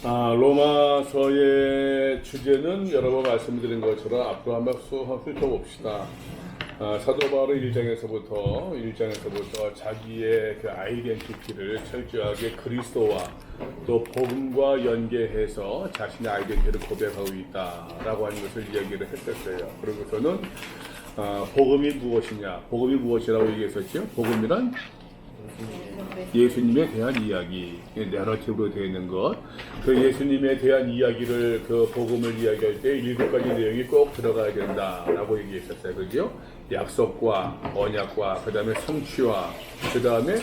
로마서의 주제는 여러 번 말씀드린 것처럼 앞으로 한번 훑어봅시다. 사도 바울의 1장에서부터 자기의 그 아이덴티티를 철저하게 그리스도와 또 복음과 연계해서 자신의 아이덴티티를 고백하고 있다라고 하는 것을 이야기를 했었어요. 그러고서는 복음이 무엇이냐, 복음이 무엇이라고 얘기했었죠. 복음이란 예수님에 대한 이야기, 내러티브로 되어 있는 것, 그 예수님에 대한 이야기를, 그 복음을 이야기할 때 7가지 내용이 꼭 들어가야 된다라고 얘기했었어요. 그죠? 약속과 언약과, 그 다음에 성취와, 그 다음에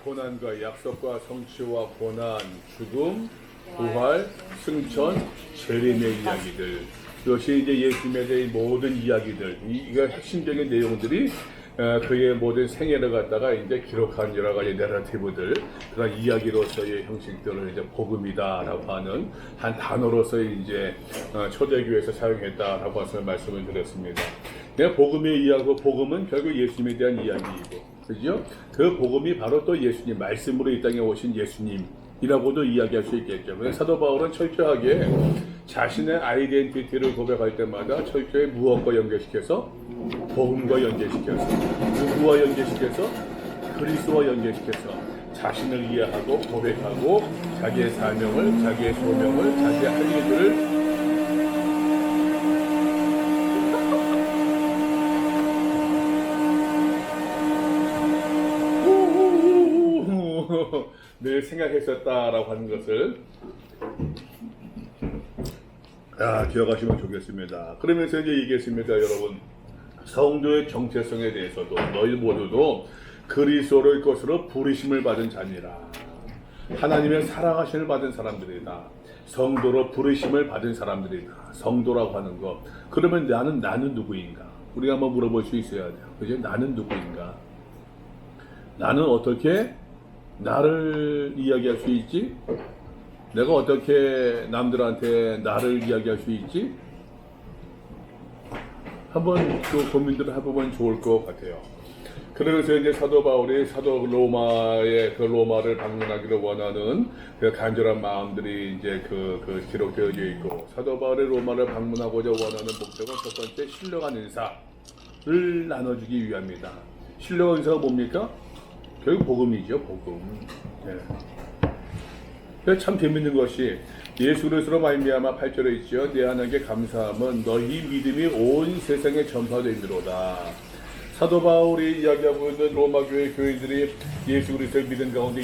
고난과 약속과 성취와 고난, 죽음, 부활, 승천, 재림의 이야기들. 이것이 이제 예수님에 대한 모든 이야기들, 이게 핵심적인 내용들이 그의 모든 생애를 갖다가 이제 기록한 여러 가지 내러티브들, 그런 이야기로서의 형식들을 이제 복음이다라고 하는 한 단어로서 이제 초대교회에서 사용했다라고 해서 말씀을 드렸습니다. 복음의 이야기고, 복음은 결국 예수님에 대한 이야기이고, 그죠? 그 복음이 바로 또 예수님, 말씀으로 이 땅에 오신 예수님이라고도 이야기할 수 있겠죠. 그래서 사도 바울은 철저하게 자신의 아이덴티티를 고백할 때마다 철저히 무엇과 연결시켜서 복음과 연결시켜서 누구와 연결시켜서 그리스도와 연결시켜서 자신을 이해하고 고백하고 자기의 사명을, 자기의 소명을, 자기의 할 일들을 늘 생각했었다라고 하는 것을 기억하시면 좋겠습니다. 그러면서 이제 얘기했습니다, 여러분. 성도의 정체성에 대해서도 너희 모두도 그리스도의 것으로 부르심을 받은 자니라. 하나님의 사랑하심을 받은 사람들이다. 성도로 부르심을 받은 사람들이다. 성도라고 하는 것. 그러면 나는 누구인가? 우리가 한번 물어볼 수 있어야 돼요. 그죠? 나는 누구인가? 나는 어떻게 나를 이야기할 수 있지? 내가 어떻게 남들한테 나를 이야기할 수 있지? 한번 그 고민들을 해보면 좋을 것 같아요. 그러면서 이제 사도 바울이 사도 로마의 그 로마를 방문하기를 원하는 그 간절한 마음들이 이제 그 기록되어져 있고, 사도 바울이 로마를 방문하고자 원하는 목적은 첫 번째 신령한 은사를 나눠주기 위함이다. 신령한 은사가 뭡니까? 결국 복음이죠, 복음. 참 재밌는 것이 예수 그리스도로 말미암아 8절에 있죠. 내 하나님께 감사함은 너희 믿음이 온 세상에 전파됨이로다. 사도 바울이 이야기하고 있는 로마 교회 교인들이 예수 그리스도의 믿음 가운데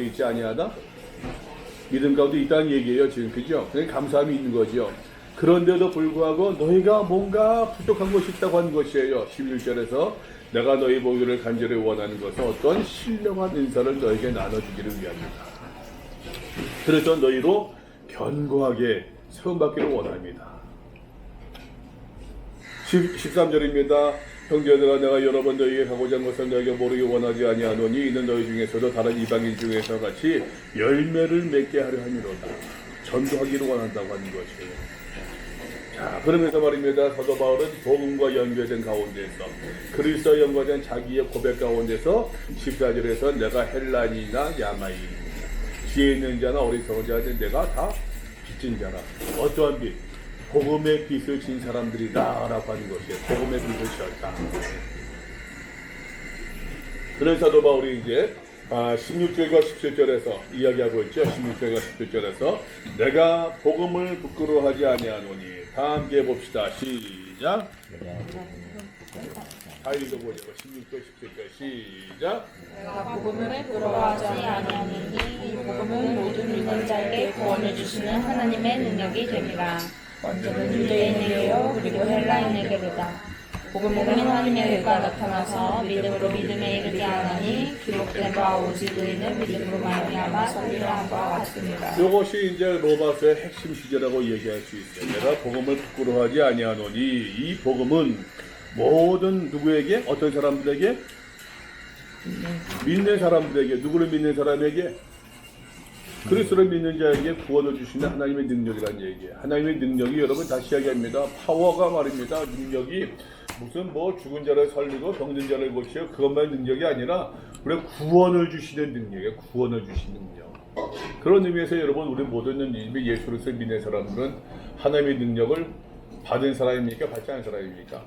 있지 아니하다? 믿음 가운데 있다는 얘기예요, 지금. 그죠? 그러니까 감사함이 있는 거죠. 그런데도 불구하고 너희가 뭔가 부족한 것이 있다고 하는 것이에요. 11절에서 내가 너희 보기를 간절히 원하는 것은 어떤 신령한 인사를 너에게 나눠주기를 위함이다. 그래서 너희로 견고하게 세움받기를 원합니다. 13절입니다. 형제들아, 내가 여러 번 너희에게 하고자 한 것을 너희에게 모르기 원하지 아니하노니 이는 너희 중에서도 다른 이방인 중에서 같이 열매를 맺게 하려 함이로다. 전도하기를 원한다고 하는 것이에요. 자, 그러면서 말입니다. 사도 바울은 복음과 연결된 가운데서, 그리스도와 연관된 자기의 고백 가운데서 14절에서 내가 헬라인이나 야마인, 지혜 있는 자나 어리석은 자는 내가 다 빚진 자라. 어떠한 빚? 복음의 빚을 진 사람들이다 라고 하는 것이에요. 복음의 빚을 지었다. 그래서 사도 바울이 이제 16절과 17절에서 이야기하고 있죠. 16절과 17절에서 내가 복음을 부끄러워하지 아니하노니. 다 함께 봅시다. 시작. 다 읽어보죠. 16절 17절 시작. 내가 복음을 부끄러워하지 아니하노니 이 복음은 모든 믿는 자에게 구원을 주시는 하나님의 능력이 됨이라. 먼저는 유대인에게요 그리고 헬라인에게로다. 복음은 하나님의 의가 나타나서 믿음으로 믿음에 이르게 하나니 기록된 바 오직 의인은 믿음으로 말미암아 선리라 한 바와 같습니다. 이것이 이제 로마서의 핵심 시제라고 얘기할 수 있어요. 내가 복음을 부끄러워하지 아니하노니 이 복음은 모든 누구에게? 어떤 사람들에게? 믿는 사람들에게. 누구를 믿는 사람에게? 그리스도를 믿는 자에게 구원을 주시는 하나님의 능력이라는 얘기예요. 하나님의 능력이 여러분 다시 이야기합니다. 파워가 말입니다. 능력이 무슨 뭐 죽은 자를 살리고 병든 자를 고치고 그것만 능력이 아니라 우리 구원을 주시는 능력이에요. 구원을 주시는 능력. 그런 의미에서 여러분 우리 모든 이미 예수를 믿는 사람들은 하나님의 능력을 받은 사람입니까? 받지 않은 사람입니까?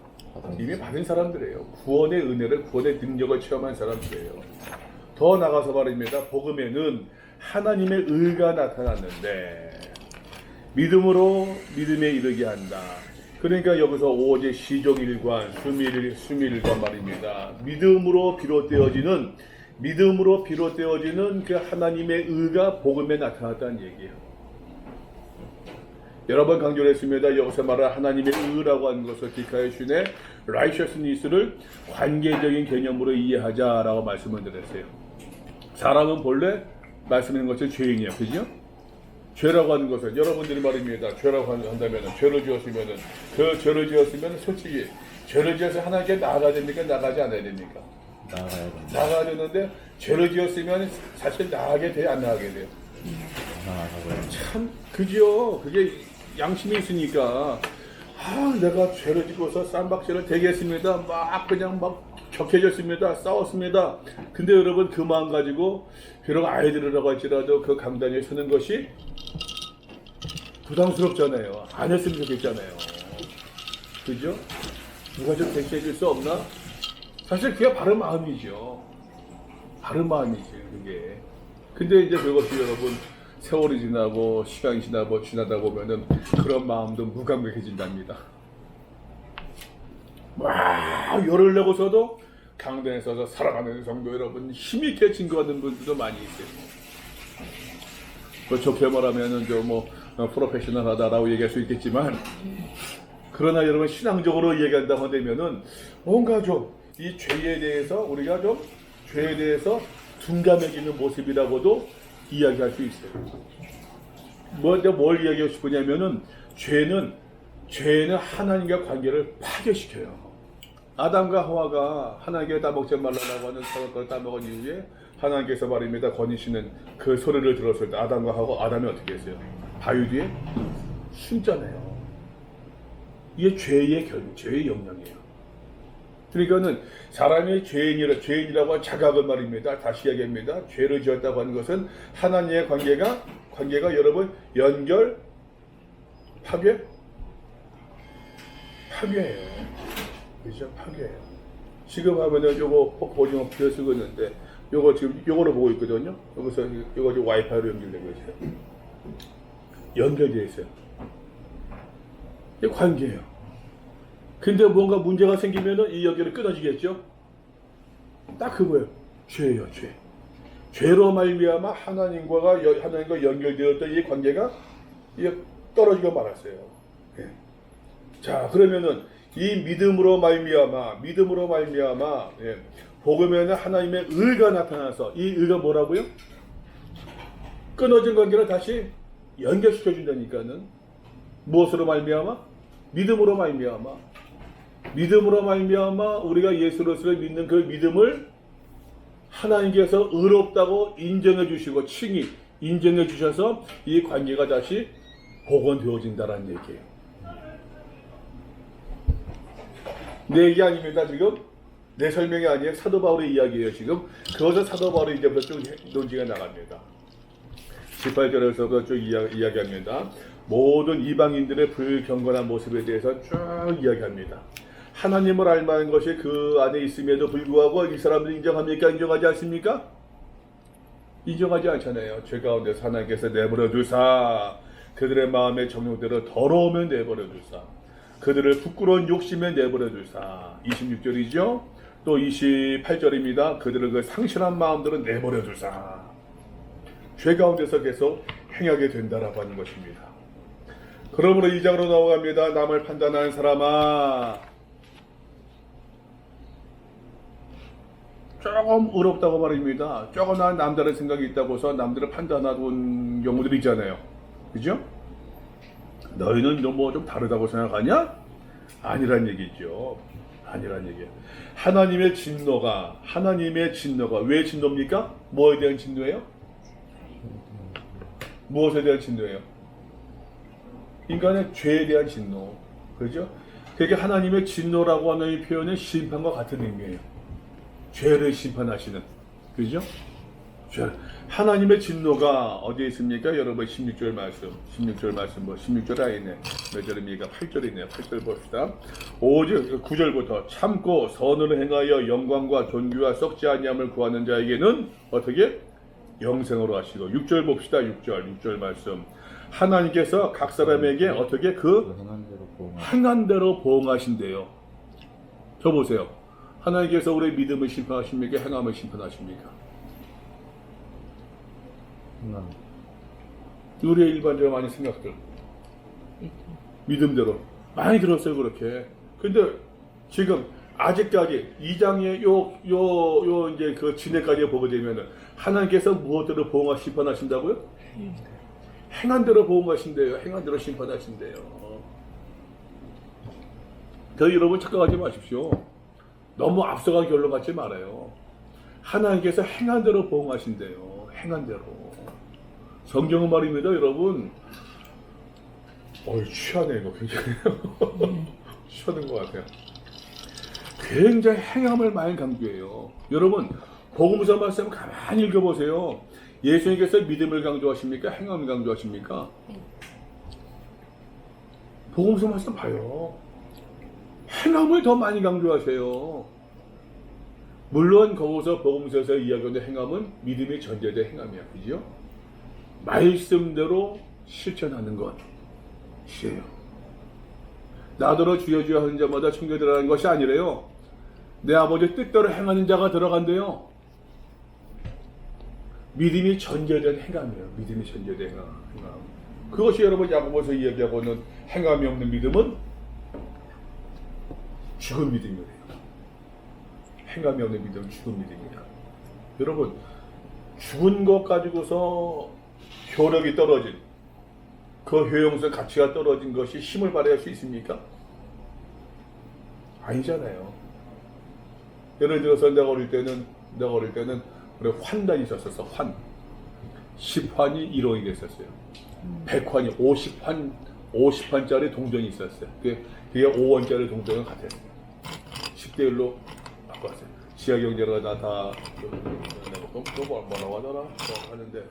이미 받은 사람들이에요. 구원의 은혜를 구원의 능력을 체험한 사람들이에요. 더 나가서 말입니다. 복음에는 하나님의 의가 나타났는데 믿음으로 믿음에 이르게 한다. 그러니까 여기서 오직 시종일관 수밀일관 말입니다. 믿음으로 비롯되어지는 그 하나님의 의가 복음에 나타났다는 얘기예요. 여러 번 강조를 했습니다. 여기서 말하는 하나님의 의라고 하는 것을 디카이슌의 righteousness를 관계적인 개념으로 이해하자라고 말씀을 드렸어요. 사람은 본래 말씀하는 것이 죄인이에요. 그죠? 죄라고 하는 것은 여러분들이 말입니다. 죄라고 한다면 죄를 지었으면 솔직히 죄를 지어서 하나님께 나아가야 됩니까? 나가지 않아야 됩니까? 나가야 되는데 죄를 지었으면 사실 나가게 돼요? 안 나가게 돼요? 참 그죠? 그게 양심이 있으니까 내가 죄를 짓고서 쌈박질을 되게 했습니다. 막 격해졌습니다. 싸웠습니다. 근데 여러분 그 마음 가지고 비록 아이들이라고 할지라도 그 강단에 서는 것이 부담스럽잖아요. 안 했으면 좋겠잖아요. 그죠? 누가 좀 대신해 줄 수 없나? 사실 그게 바른 마음이죠. 바른 마음이죠, 그게. 근데 이제 그것이 여러분 세월이 지나고 시간이 지나다 보면은 그런 마음도 무감각해진답니다. 열을 내고서도 강단에 서서 살아가는 성도 여러분 힘있게 증거하는 분들도 많이 있어요. 뭐 좋게 말하면은 좀 프로페셔널하다라고 얘기할 수 있겠지만 그러나 여러분 신앙적으로 얘기한다고 되면은 뭔가 좀 이 죄에 대해서 우리가 좀 죄에 대해서 둔감해지는 모습이라고도 이야기할 수 있어요. 뭘 이야기하고 싶으냐면은 죄는 하나님과 관계를 파괴시켜요. 아담과 하와가 하나님께 따먹지 말라고 하는 선악과를 따먹은 이후에 하나님께서 말입니다. 거니시는 그 소리를 들었을 때 아담이 어떻게 했어요? 바위 뒤에 숨잖아요. 이게 죄의 영향이에요. 그러니까는 사람이 죄인이라고 한 자각을 말입니다. 다시 이야기합니다. 죄를 지었다고 하는 것은 하나님의 관계가 여러분 연결, 파괴예요. 그죠? 파괴예요. 지금 하면은 요거 오징어 피어 쓰고 있는데 요거 지금 요거를 보고 있거든요. 여기서 요거 지금 와이파이로 연결되고 있어요. 연결되어 있어요. 이게 관계예요. 근데 뭔가 문제가 생기면은 이 연결이 끊어지겠죠? 딱 그거예요. 죄예요, 죄. 죄로 말미암아 하나님과 연결되었던 이 관계가 떨어지고 말았어요. 예. 자, 그러면은 이 믿음으로 말미암아 복음에는 하나님의 의가 나타나서 이 의가 뭐라고요? 끊어진 관계를 다시 연결시켜 준다니까는 무엇으로 말미암아? 믿음으로 말미암아 우리가 예수로서 믿는 그 믿음을 하나님께서 의롭다고 인정해 주시고 칭히 인정해 주셔서 이 관계가 다시 복원되어진다는 얘기예요. 내 얘기 아닙니다. 지금 내 설명이 아니에요. 사도 바울의 이야기예요. 지금 그것을 사도 바울이 이제부터 쭉 논지가 나갑니다. 18절에서도 쭉 이야기합니다. 모든 이방인들의 불경건한 모습에 대해서 쭉 이야기합니다. 하나님을 알만한 것이 그 안에 있음에도 불구하고 이 사람들이 인정합니까? 인정하지 않습니까? 인정하지 않잖아요. 죄 가운데서 하나님께서 내버려 두사 그들의 마음의 정욕대로 더러우면 내버려 두사 그들을 부끄러운 욕심에 내버려 두사 26절이죠. 또 28절입니다. 그들을 그 상실한 마음대로 내버려 두사 죄 가운데서 계속 행하게 된다라고 하는 것입니다. 그러므로 2장으로 넘어갑니다. 남을 판단하는 사람아 조금 의롭다고 말입니다. 조금 남다른 생각이 있다고 해서 남들을 판단하는 경우들이 있잖아요. 그죠? 너희는 뭐 좀 다르다고 생각하냐? 아니란 얘기죠. 아니란 얘기예요. 하나님의 진노가 왜 진노입니까? 뭐에 대한 진노예요? 무엇에 대한 진노예요? 인간의 죄에 대한 진노. 그죠? 그게 하나님의 진노라고 하는 이 표현은 심판과 같은 의미예요. 죄를 심판하시는, 그죠? 하나님의 진노가 어디에 있습니까? 여러분 16절 말씀, 16절 아니네. 몇 절입니까? 8절이네요. 8절 봅시다. 9절부터 참고 선을 행하여 영광과 존귀와 썩지 아니함을 구하는 자에게는 어떻게? 영생으로 하시고. 6절 봅시다. 6절 말씀. 하나님께서 각 사람에게 어떻게 행한 대로 보응하신대요. 저 보세요. 하나님께서 우리의 믿음을 심판하십니까? 행함을 심판하십니까? 우리의 일반적으로 많은 생각들, 믿음대로 많이 들었어요, 그렇게. 근데 지금 아직까지 2장의 이제 그 진해까지 보게 되면은 하나님께서 무엇대로 보응하 심판하신다고요? 행한 대로 보응하신대요. 행한 대로 심판하신대요. 그래서 여러분 착각하지 마십시오. 너무 앞서간 결론 갖지 말아요. 하나님께서 행한 대로 보응하신대요. 행한 대로. 성경은 말입니다, 여러분. 취하네, 이거 굉장히. 취하는 것 같아요. 굉장히 행함을 많이 강조해요. 여러분, 복음서 말씀 가만히 읽어보세요. 예수님께서 믿음을 강조하십니까? 행함을 강조하십니까? 복음서 말씀 봐요. 행함을 더 많이 강조하세요. 물론 거기서 복음서에서 이야기하는 행함은 믿음이 전제된 행함이야, 그죠? 말씀대로 실천하는 것이에요. 나더러 주여 주여 하는 자마다 천국에 들어가는 것이 아니래요. 내 아버지 뜻대로 행하는 자가 들어간대요. 믿음이 전제된 행함이에요. 믿음이 전제된 행함. 그것이 여러분 야고보서 이야기하고는 행함이 없는 믿음은 죽은 믿음이래요. 행함이 없는 믿음은 죽은 믿음이다. 여러분, 죽은 것 가지고서 효력이 떨어진, 그 효용성 가치가 떨어진 것이 힘을 발휘할 수 있습니까? 아니잖아요. 예를 들어서 내가 어릴 때는 우리 환단이 있었어. 환. 10환이 1원이 됐었어요. 100환이 50환짜리 동전이 있었어요. 그게 5원짜리 동전은 같아요. 10대 1로 바꿨어요. 지하경제가 다 뭐라고 하더라? 하는데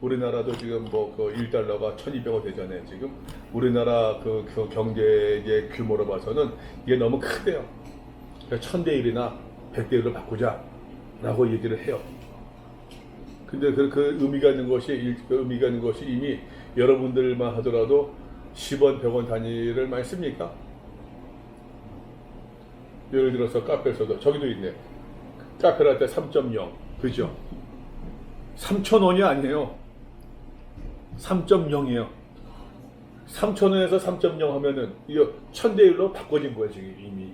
우리나라도 지금 뭐 그 1달러가 1,200원 되잖아요. 지금 우리나라 그 경제의 규모로 봐서는 이게 너무 크대요. 1000대 1이나 100대 1로 바꾸자라고 얘기를 해요. 근데 그 의미가 있는 것이 이미 여러분들만 하더라도 10원, 100원 단위를 많이 씁니까? 예를 들어서 카페에서도 저기도 있네. 카페라떼 3.0, 그죠? 3,000원이 아니에요. 3.0이에요. 3,000원에서 3.0 하면은 이거 1000대 1로 바꿔진 거예요, 지금 이미.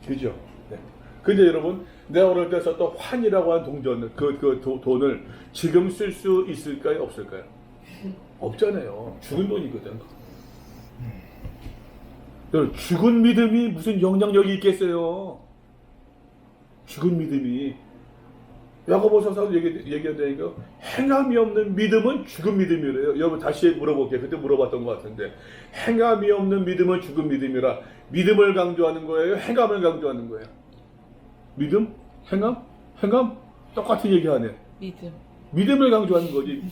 그죠? 네. 근데 여러분, 내가 어릴 때 썼던 환이라고 하는 동전, 돈을 지금 쓸 수 있을까요? 없을까요? 없잖아요. 죽은 돈이거든. 죽은 믿음이 무슨 영향력이 있겠어요? 죽은 믿음이. 야고보서도 얘기한다니까. 행함이 없는 믿음은 죽은 믿음이래요. 여러분 다시 물어볼게요. 그때 물어봤던 것 같은데. 행함이 없는 믿음은 죽은 믿음이라. 믿음을 강조하는 거예요? 행함을 강조하는 거예요? 믿음? 행함? 똑같은 얘기하네. 믿음을 강조하는 거지.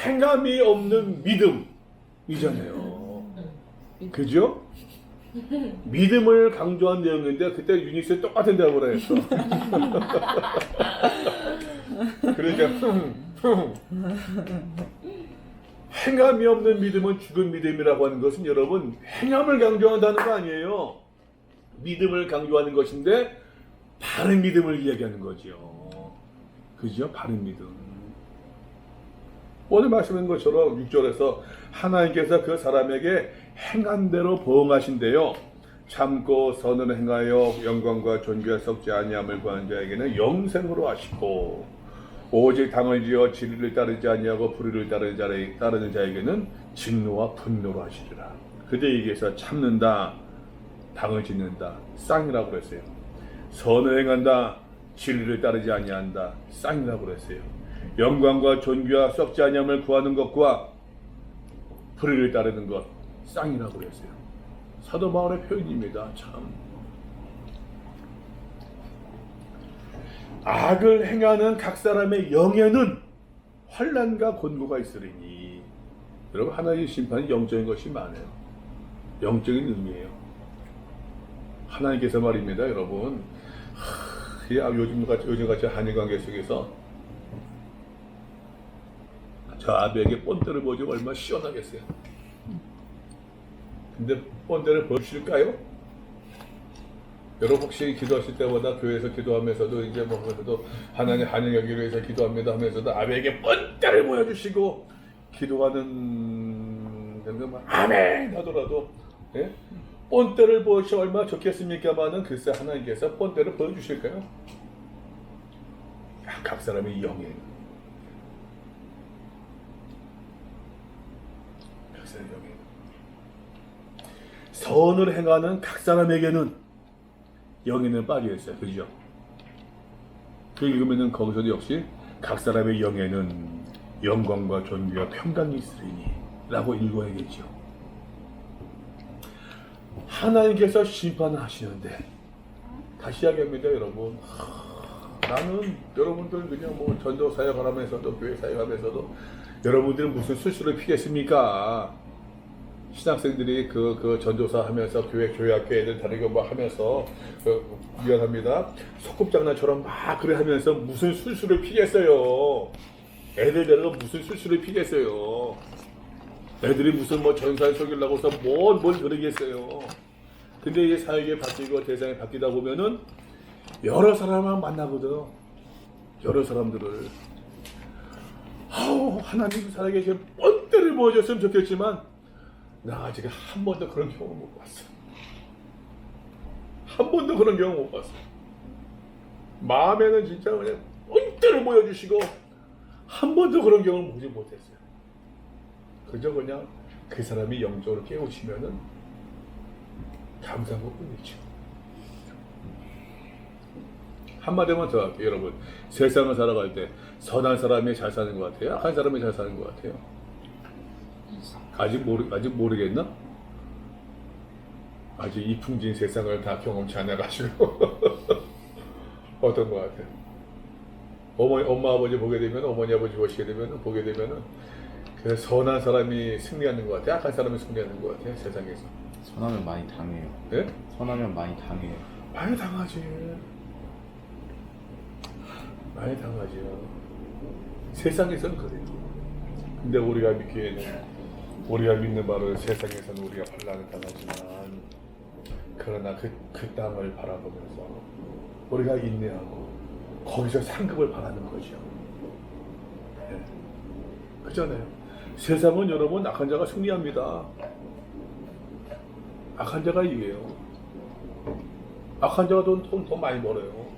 행함이 없는 믿음이잖아요. 그죠? 믿음을 강조한 내용인데 그때 유니스에 똑같은 대답을 했어. 그러니까 행함이 없는 믿음은 죽은 믿음이라고 하는 것은 여러분 행함을 강조한다는 거 아니에요. 믿음을 강조하는 것인데 바른 믿음을 이야기하는 거죠. 그죠? 바른 믿음. 오늘 말씀한 것처럼 6절에서 하나님께서 그 사람에게 행한 대로 보응하신대요. 참고 선을 행하여 영광과 존귀와 썩지 아니함을 구하는 자에게는 영생으로 하시고 오직 당을 지어 진리를 따르지 아니하고 불의를 따르는 자에게는 진노와 분노로 하시리라. 그대에게서 참는다, 당을 짓는다, 쌍이라고 그랬어요. 선을 행한다, 진리를 따르지 아니한다, 쌍이라고 그랬어요. 영광과 존귀와 썩지 아니함을 구하는 것과 불의를 따르는 것, 쌍이라고 그랬어요. 사도 바울의 표현입니다. 참. 악을 행하는 각 사람의 영에는 환난과 곤고가 있으리니. 여러분, 하나님의 심판은 영적인 것이 많아요. 영적인 의미예요. 하나님께서 말입니다, 여러분. 요즘같이 한일관계 속에서 저 아비에게 본때를 보여주면 얼마나 시원하겠어요. 근데 본때를 보여주실까요? 여러분 혹시 기도하실 때마다 교회에서 기도하면서도 이제 뭐 하면서도 하나님 한일관계를 위해서 기도합니다 하면서도 아비에게 본때를 보여주시고 기도하는 아멘 하더라도 예? 본때를 보여주시면 얼마나 좋겠습니까마는 글쎄 하나님께서 본때를 보여주실까요? 각 사람의 영에 각 사람의 영에 선을 행하는 각 사람에게는 영에는 빠져 있어요. 그죠? 그 읽으면은 거기서도 역시 각 사람의 영에는 영광과 존귀와 평강이 있으리니 라고 읽어야겠죠. 하나님께서 심판하시는데 다시 이야기합니다, 여러분. 나는 여러분들 그냥 뭐 전도 사역하면서도 교회 사역하면서도 여러분들은 무슨 수술을 피겠습니까? 신학생들이 그 전도사 하면서 교회학교 애들 다니고 뭐 하면서 미안합니다. 소꿉장난처럼 막 그래 하면서 무슨 술수를 피겠어요. 애들 데려가 무슨 술수를 피겠어요. 애들이 무슨 뭐 전사에 속이려고 해서 뭘 그러겠어요. 근데 이제 사역이 바뀌고 대상이 바뀌다 보면은 여러 사람을 만나거든. 여러 사람들을. 하나님 살아계신 본때를 보여줬으면 좋겠지만 나 아직 한 번도 그런 경험을 못 봤어. 한 번도 그런 경험을 못 봤어. 마음에는 진짜 그냥 본때를 보여주시고 한 번도 그런 경험을 보지 못했어요. 그저 그냥 그 사람이 영적으로 깨우치면은 감사한 것뿐이죠. 한마디만 더 할게요, 여러분. 세상을 살아갈 때 선한 사람이 잘 사는 것 같아요? 악한 사람이 잘 사는 것 같아요? 아직 모르겠나? 아직 이 풍진 세상을 다 경험치 않아가지고 어떤 것 같아요? 엄마 아버지 보게 되면 어머니 아버지 보시게 되면 보게 되면은 그 선한 사람이 승리하는 것 같아요? 악한 사람이 승리하는 것 같아요? 세상에서 선하면 많이 당해요. 예? 선하면 많이 당해요. 많이 당하지. 많이 당하죠. 세상에서는 그래요. 근데 우리가 믿기에는 우리가 믿는 바로 세상에서는 우리가 반란을 당하지만 그러나 그 땅을 바라보면서 우리가 인내하고 거기서 상급을 바라는 거죠. 네. 그잖아요. 세상은 여러분 악한 자가 승리합니다. 악한 자가 이겨요. 악한 자가 돈 더 많이 벌어요.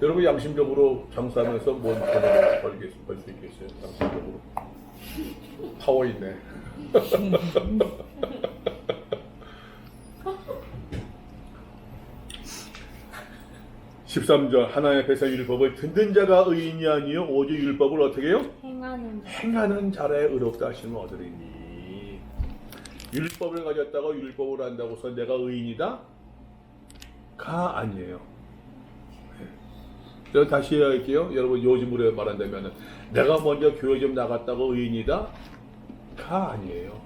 여러분 양심적으로 장사하면서 뭔 돈을 벌 수 있겠어요? 양심적으로. 파워 있네. 13절 하나님 앞에서 율법을 듣는 자가 의인이 아니요 오직 율법을 어떻게 해요? 행하는 자의 의롭다 하심을 얻으리니. 율법을 가졌다고 율법을 한다고서 내가 의인이다? 가 아니에요. 제가 다시 해야할게요. 여러분 요즘으로 말한다면 내가 먼저 교회 좀 나갔다고 의인이다? 가 아니에요.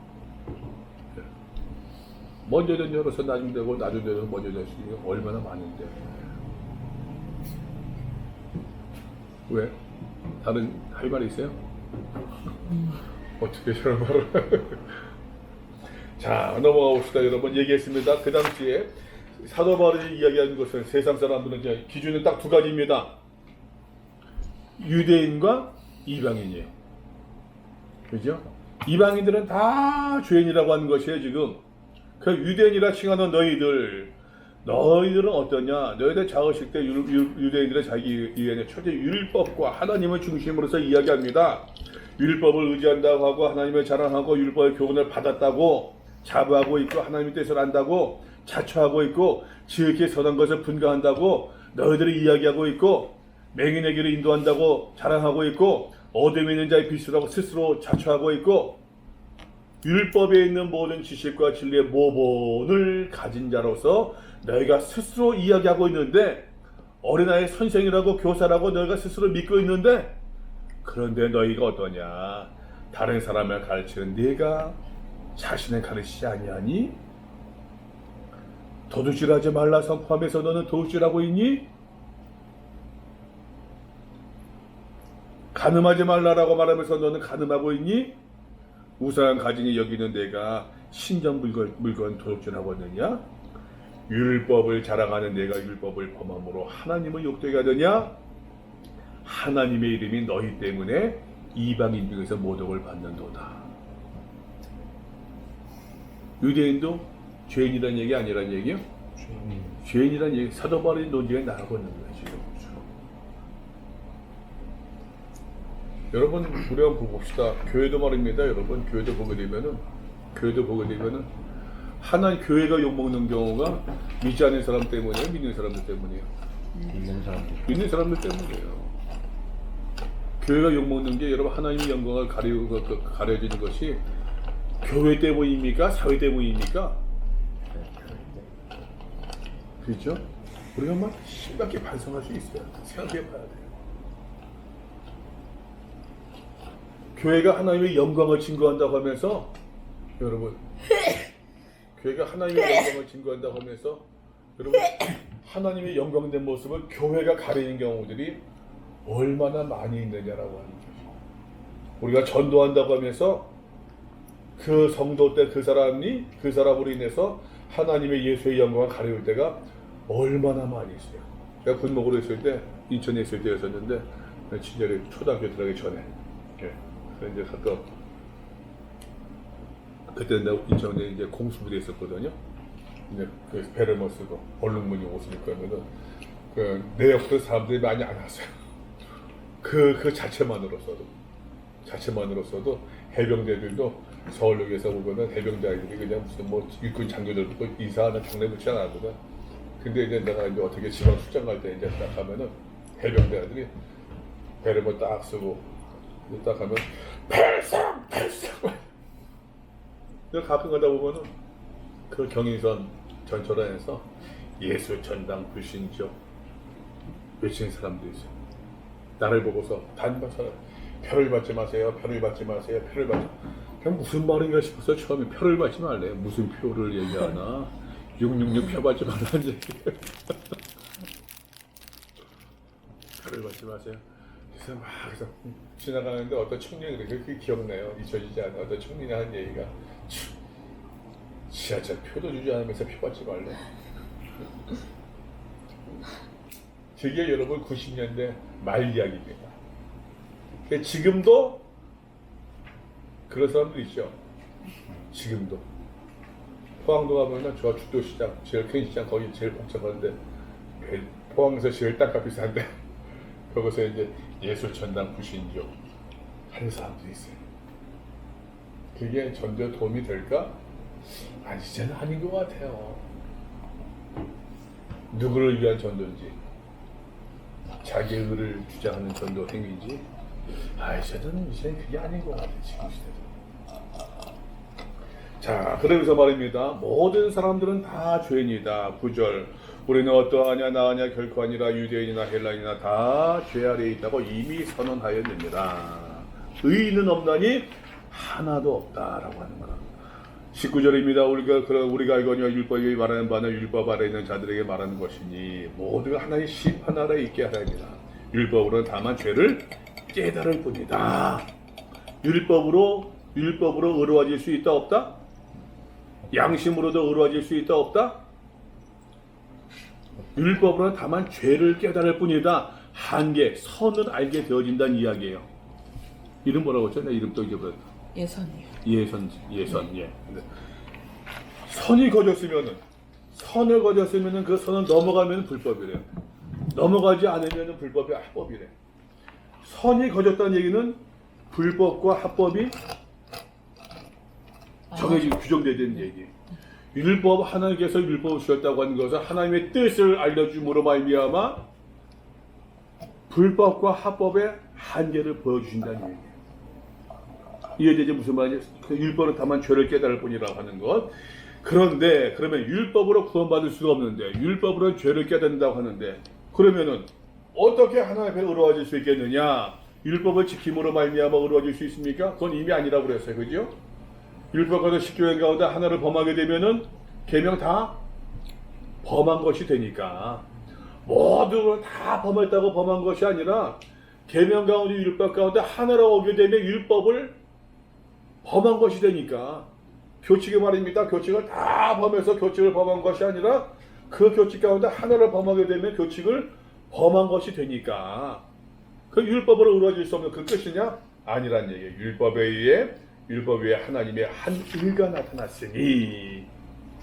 먼저 전 열어서 나중 되고 나중 되고 먼저 될 수 있는 게 얼마나 많은데. 왜? 다른 할 말이 있어요? 어떻게 저런 말을 자 넘어가 봅시다. 여러분 얘기했습니다. 그 당시에 사도 바울이 이야기하는 것은 세상 사람들은 기준은 딱 두 가지입니다. 유대인과 이방인이에요. 그죠? 이방인들은 다 죄인이라고 하는 것이에요. 지금 그 유대인이라 칭하는 너희들은 어떠냐? 너희들 작으실 때 유대인들은 자기 이해는 철저히 율법과 하나님을 중심으로서 이야기합니다. 율법을 의지한다고 하고 하나님을 자랑하고 율법의 교훈을 받았다고 자부하고 있고 하나님의 뜻을 안다고 자처하고 있고 지극히 선한 것을 분가한다고 너희들이 이야기하고 있고 맹인에게로 인도한다고 자랑하고 있고 어둠에 있는 자의 빛이라고 스스로 자처하고 있고 율법에 있는 모든 지식과 진리의 모본을 가진 자로서 너희가 스스로 이야기하고 있는데, 어린아이 선생이라고 교사라고 너희가 스스로 믿고 있는데, 그런데 너희가 어떠냐? 다른 사람을 가르치는 네가 자신을 가르치지 아니하니? 도둑질하지 말라 선포하면서 너는 도둑질하고 있니? 간음하지 말라라고 말하면서 너는 간음하고 있니? 우상한 가진이 여기는 내가 신전 물건 도둑질하고 있느냐? 율법을 자랑하는 내가 율법을 범함으로 하나님을 욕되게 하느냐? 하나님의 이름이 너희 때문에 이방인 중에서 모독을 받는도다. 유대인도 죄인이라는 얘기 아니란 얘기요? 죄인이라는 얘기, 사도 바울의 논지가 나오고 있는 거예요 지금. 여러분, 우리 한번 봅시다. 교회도 말입니다. 여러분, 교회도 보게 되면은 하나님 교회가 욕먹는 경우가 믿지 않는 사람 때문이에요, 믿는 사람들 때문이에요? 믿는 사람들 때문이에요. 교회가 욕먹는 게 여러분 하나님의 영광을 가려지는 것이 교회 때문입니까? 사회 때문입니까? 그렇죠? 우리가 한번 심각하게 반성할 수 있어요. 생각해 봐야 돼요. 교회가 하나님의 영광을 증거한다고 하면서, 여러분, 교회가 하나님의 영광을 증거한다고 하면서, 여러분, 하나님의 영광된 모습을 교회가 가리는 경우들이 얼마나 많이 있느냐라고 하는 거죠. 우리가 전도한다고 하면서 그 성도 때 그 사람으로 인해서 하나님의 예수의 영광을 가려울 때가 얼마나 많이 있어요. 제가 군목으로 있을 때, 인천에 있을 때였었는데, 친절히 초등학교 들어가기 전에, 그래서 이제 가끔 그때 내가 인천에 이제 공수부대에 있었거든요. 이제 그 배를 못 쓰고 얼룩무늬 옷을 입고 하면은 내 옆에 사람들이 많이 안 왔어요. 그 자체만으로서도 해병대들도 서울역에서 보면은 해병대 아이들이 그냥 무슨 뭐 일꾼 장교들 보고 인사하는 장례 붙지 않았거든. 근데 이제 내가 이제 어떻게 지방 출장 갈 때 이제 딱 가면은 해병대 아이들이 배를 뭐 딱 쓰고 딱 하면 필승 내가 가끔 가다 보면은 그 경인선 전철안에서 예수 전당 불신죠 외치는 사람들이 있어요. 나를 보고서 단박사 표를 받지 마세요. 그냥 무슨 말인가 싶어서 처음에 표를 받지 말래. 무슨 표를 얘기하나? 666 표 받지 말라는 얘기. 표를 받지 마세요. 그래서 막 지나가는데 어떤 청년이 그렇게 기억나요. 잊혀지지 않아. 어떤 청년이 하는 얘기가 지하철 표도 주지 않으면서 표 받지 말래. 그게 여러분 90년대 말 이야기입니다. 지금도 그런 사람들 있죠. 지금도 포항도 가면은 저 죽도시장 제일 큰 시장 거기 제일 복잡한데 포항에서 제일 땅값 비싼데 거기서 이제 예술천당 부신조 하는 사람들이 있어요. 그게 전도에 도움이 될까? 아니 이제는 아닌 것 같아요. 누구를 위한 전도인지 자기 의를 주장하는 전도 행위인지 이제는 그게 아닌 것 같아요. 지금 시대도. 자, 그러면서 말입니다. 모든 사람들은 다 죄인이다. 9절. 우리는 어떠하냐 나하냐 결코 아니라 유대인이나 헬라인이나 다 죄 아래에 있다고 이미 선언하였느니라. 의인은 없나니 하나도 없다라고 하는 거야. 19절입니다. 우리가 알거니와 율법이 말하는 바는 율법 아래 있는 자들에게 말하는 것이니 모두가 하나의 심판 아래 있게 하라니라. 율법으로는 다만 죄를 깨달을 뿐이다. 율법으로 의로워질 수 있다 없다? 양심으로도 의로워질 수 있다 없다? 율법으로는 다만 죄를 깨달을 뿐이다. 한계, 선을 알게 되어진다는 이야기예요. 이름 뭐라고 했죠? 내 이름 또 잊어버렸다. 예선이요. 예선. 예. 선을 거졌으면은 그 선을 넘어가면 불법이래요. 넘어가지 않으면 불법이 합법이래. 선이 거졌다는 얘기는 불법과 합법이 정해지고 규정되는 얘기. 율법 하나님께서 율법을 주셨다고 하는 것은 하나님의 뜻을 알려줌으로 말미암아 불법과 합법의 한계를 보여주신다는 얘기예요. 이해되지 무슨 말이냐? 그 율법은 다만 죄를 깨달을 뿐이라고 하는 것. 그런데 그러면 율법으로 구원받을 수가 없는데 율법으로는 죄를 깨닫는다고 하는데 그러면은 어떻게 하나님 앞에 의로워질 수 있겠느냐? 율법을 지킴으로 말미암아 의로워질 수 있습니까? 그건 이미 아니라고 그랬어요. 그죠? 율법과도 십계명 가운데 하나를 범하게 되면은 계명 다 범한 것이 되니까 모두 다 범했다고 범한 것이 아니라 계명 가운데 율법 가운데 하나를 오게 되면 율법을 범한 것이 되니까 교칙이 말입니다. 교칙을 다 범해서 교칙을 범한 것이 아니라 그 교칙 가운데 하나를 범하게 되면 교칙을 범한 것이 되니까 그 율법으로 이루어질 수 없는 그 끝이냐? 아니란 얘기예요. 율법 외에 하나님의 한 의가 나타났으니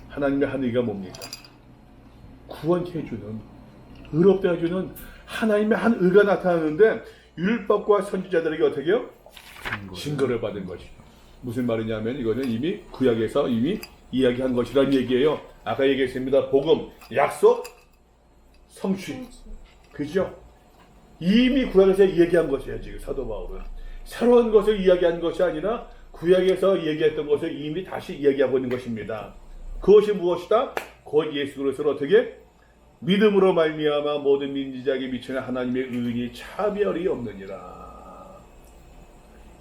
하나님의 한 의가 뭡니까? 구원해주는 의롭게 해주는 하나님의 한 의가 나타나는데 율법과 선지자들에게 어떻게 해요? 증거를 받은 것이죠. 무슨 말이냐면 이거는 이미 구약에서 이미 이야기한 것이라는 얘기예요. 아까 얘기했습니다. 복음, 약속, 성취. 그죠? 이미 구약에서 얘기한 것이에요. 지금 사도 바울은. 새로운 것을 이야기한 것이 아니라 구약에서 얘기했던 것을 이미 다시 이야기하고 있는 것입니다. 그것이 무엇이다? 곧 예수 그리스도를 어떻게? 믿음으로 말미암아 모든 민지자에게 미치는 하나님의 의인이 차별이 없느니라.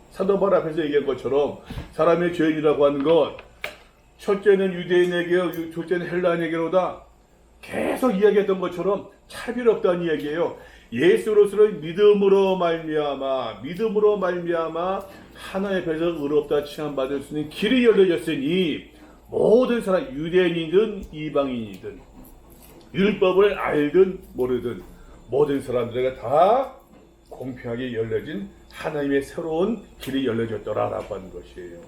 사도 바울 앞에서 얘기한 것처럼 사람의 죄인이라고 하는 것 첫째는 유대인에게 둘째는 헬라인에게로다 계속 이야기했던 것처럼 차별이 없다는 이야기예요. 예수 그리스도를 믿음으로 말미암아 하나님 앞에서 의롭다 칭함받을 수 있는 길이 열려졌으니 모든 사람 유대인이든 이방인이든 율법을 알든 모르든 모든 사람들에게 다 공평하게 열려진 하나님의 새로운 길이 열려졌더라라고 하는 것이에요.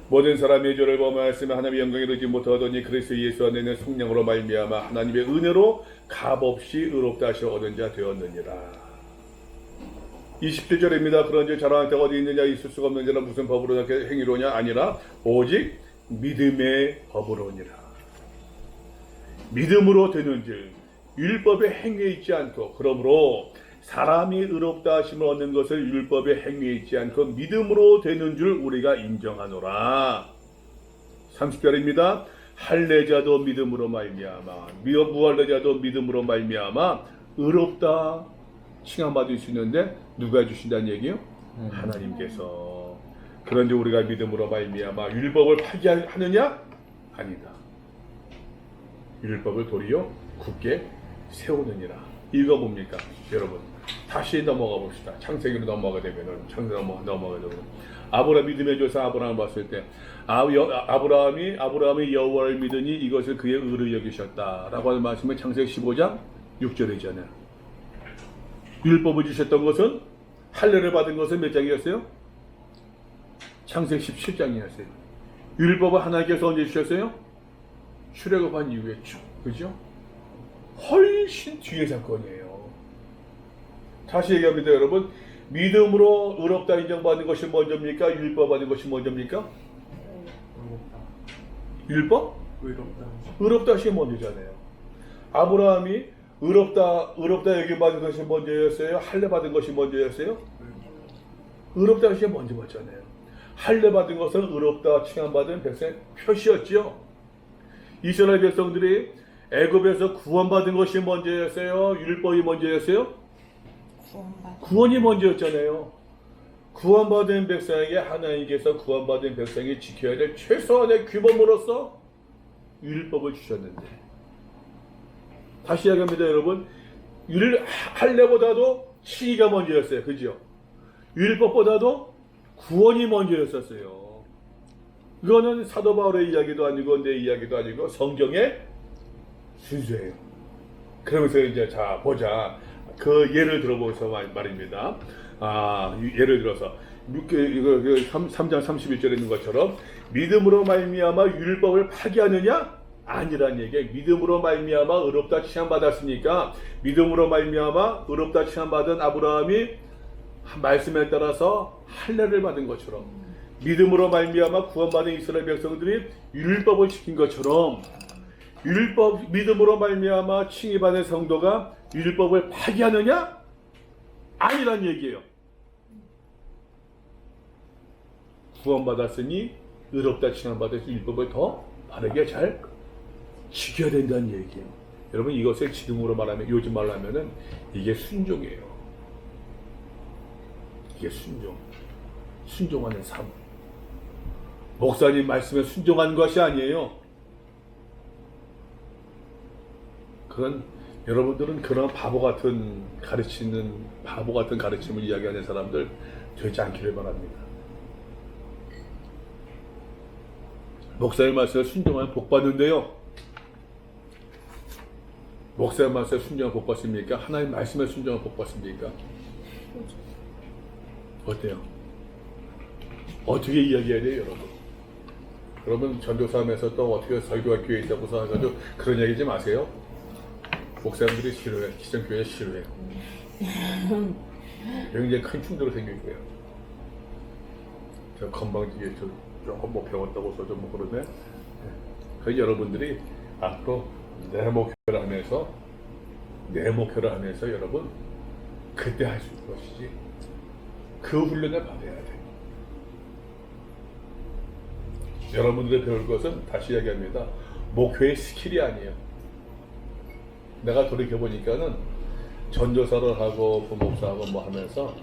모든 사람의 죄를 범하였으면 하나님의 영광에 이르지 못하더니 그리스도 예수 안에 있는 성령으로 말미암아 하나님의 은혜로 값없이 의롭다 하시어 얻은 자 되었느니라. 27절입니다. 그런즉 자랑할 때가 어디 있느냐? 있을 수가 없는 자는 무슨 법으로 행위로냐? 아니라 오직 믿음의 법으로니라. 믿음으로 되는즉 율법의 행위에 있지 않고 그러므로 사람이 의롭다 하심을 얻는 것을 율법의 행위에 있지 않고 믿음으로 되는 줄 우리가 인정하노라. 30절입니다. 할례자도 믿음으로 말미암아 무할례자도 믿음으로 말미암아 의롭다 칭함받을 수 있는데 누가 해주신다는 얘기요? 하나님께서. 그런데 우리가 믿음으로 말미암아 율법을 파기하느냐? 아니다. 율법을 도리어 굳게 세우느니라. 이거 뭡니까? 여러분 다시 넘어가 봅시다. 창세기로 넘어가게 되면은 넘어가게 되면 아브라함 믿음의 조사 아브라함을 봤을 때 아브라함이 여호와를 믿으니 이것을 그의 의로 여기셨다라고 하는 말씀은 창세기 15장 6절이잖아요. 율법을 주셨던 것은 할례를 받은 것은 몇 장이었어요? 창세기 17장이었어요. 율법을 하나님께서 언제 주셨어요? 출애굽한 이후에 그죠? 훨씬 뒤의 사건이에요. 다시 얘기합니다, 여러분. 믿음으로 의롭다 인정받는 것이 먼저입니까? 율법 받는 것이 먼저입니까? 율법? 의롭다 하시 먼저잖아요. 아브라함이 의롭다 여기 받은 것이 먼저였어요? 할례 받은 것이 먼저였어요? 의롭다 하시 먼저 받잖아요. 할례 받은 것은 의롭다 칭함받은 백성의 표시였죠. 이스라엘 백성들이 애굽에서 구원받은 것이 먼저였어요? 율법이 먼저였어요? 구원이 먼저였잖아요. 구원받은 백성에게 하나님께서 구원받은 백성이 지켜야 될 최소한의 규범으로서 율법을 주셨는데 다시 이야기합니다, 여러분. 할례보다도 칭의가 먼저였어요. 그죠? 율법보다도 구원이 먼저였었어요. 이거는 사도 바울의 이야기도 아니고 내 이야기도 아니고 성경의 순서예요. 그러면서 이제 자 보자. 그 예를 들어보면서 말입니다. 예를 들어서 3장 31절에 있는 것처럼 믿음으로 말미암아 율법을 파기하느냐? 아니란 얘기예요. 믿음으로 말미암아 의롭다 칭함받았으니까 믿음으로 말미암아 의롭다 칭함받은 아브라함이 말씀에 따라서 할례를 받은 것처럼 믿음으로 말미암아 구원받은 이스라엘 백성들이 율법을 지킨 것처럼 믿음으로 말미암아 칭의받은 성도가 율법을 파기하느냐? 아니란 얘기예요. 구원받았으니 의롭다 칭함받아서 율법을 더 바르게 잘 지켜야 된다는 얘기예요. 여러분 이것을 지금으로 말하면 요즘 말로 하면은 이게 순종이에요. 이게 순종하는 삶. 목사님 말씀에 순종하는 것이 아니에요. 그런 여러분들은 그런 바보 같은 가르침을 이야기하는 사람들 되지 않기를 바랍니다. 목사님 말씀에 순종하면 복 받는데요. 목사님 말씀에 순종하면 복 받습니까? 하나님 말씀에 순종하면 복 받습니까? 어때요? 어떻게 이야기해야 돼요, 여러분? 여러분 전도사하면서 또 어떻게 설교할 교회 있다고 생각해가지고 그런 얘기 좀 마세요. 목사님들이 싫어해, 기성교회 싫어해요. 굉장히 큰 충돌이 생길 거예요. 저 건방지게 조금 뭐 배웠다고 좀 뭐 그러네. 그 여러분들이 앞으로 내 목표를 하면서 여러분 그때 할 수 있는 것이지 그 훈련을 받아야 돼. 여러분들이 배울 것은 다시 이야기합니다. 목회의 스킬이 아니에요. 내가 돌이켜보니까는 전도사를 하고 부목사하고 뭐 하면서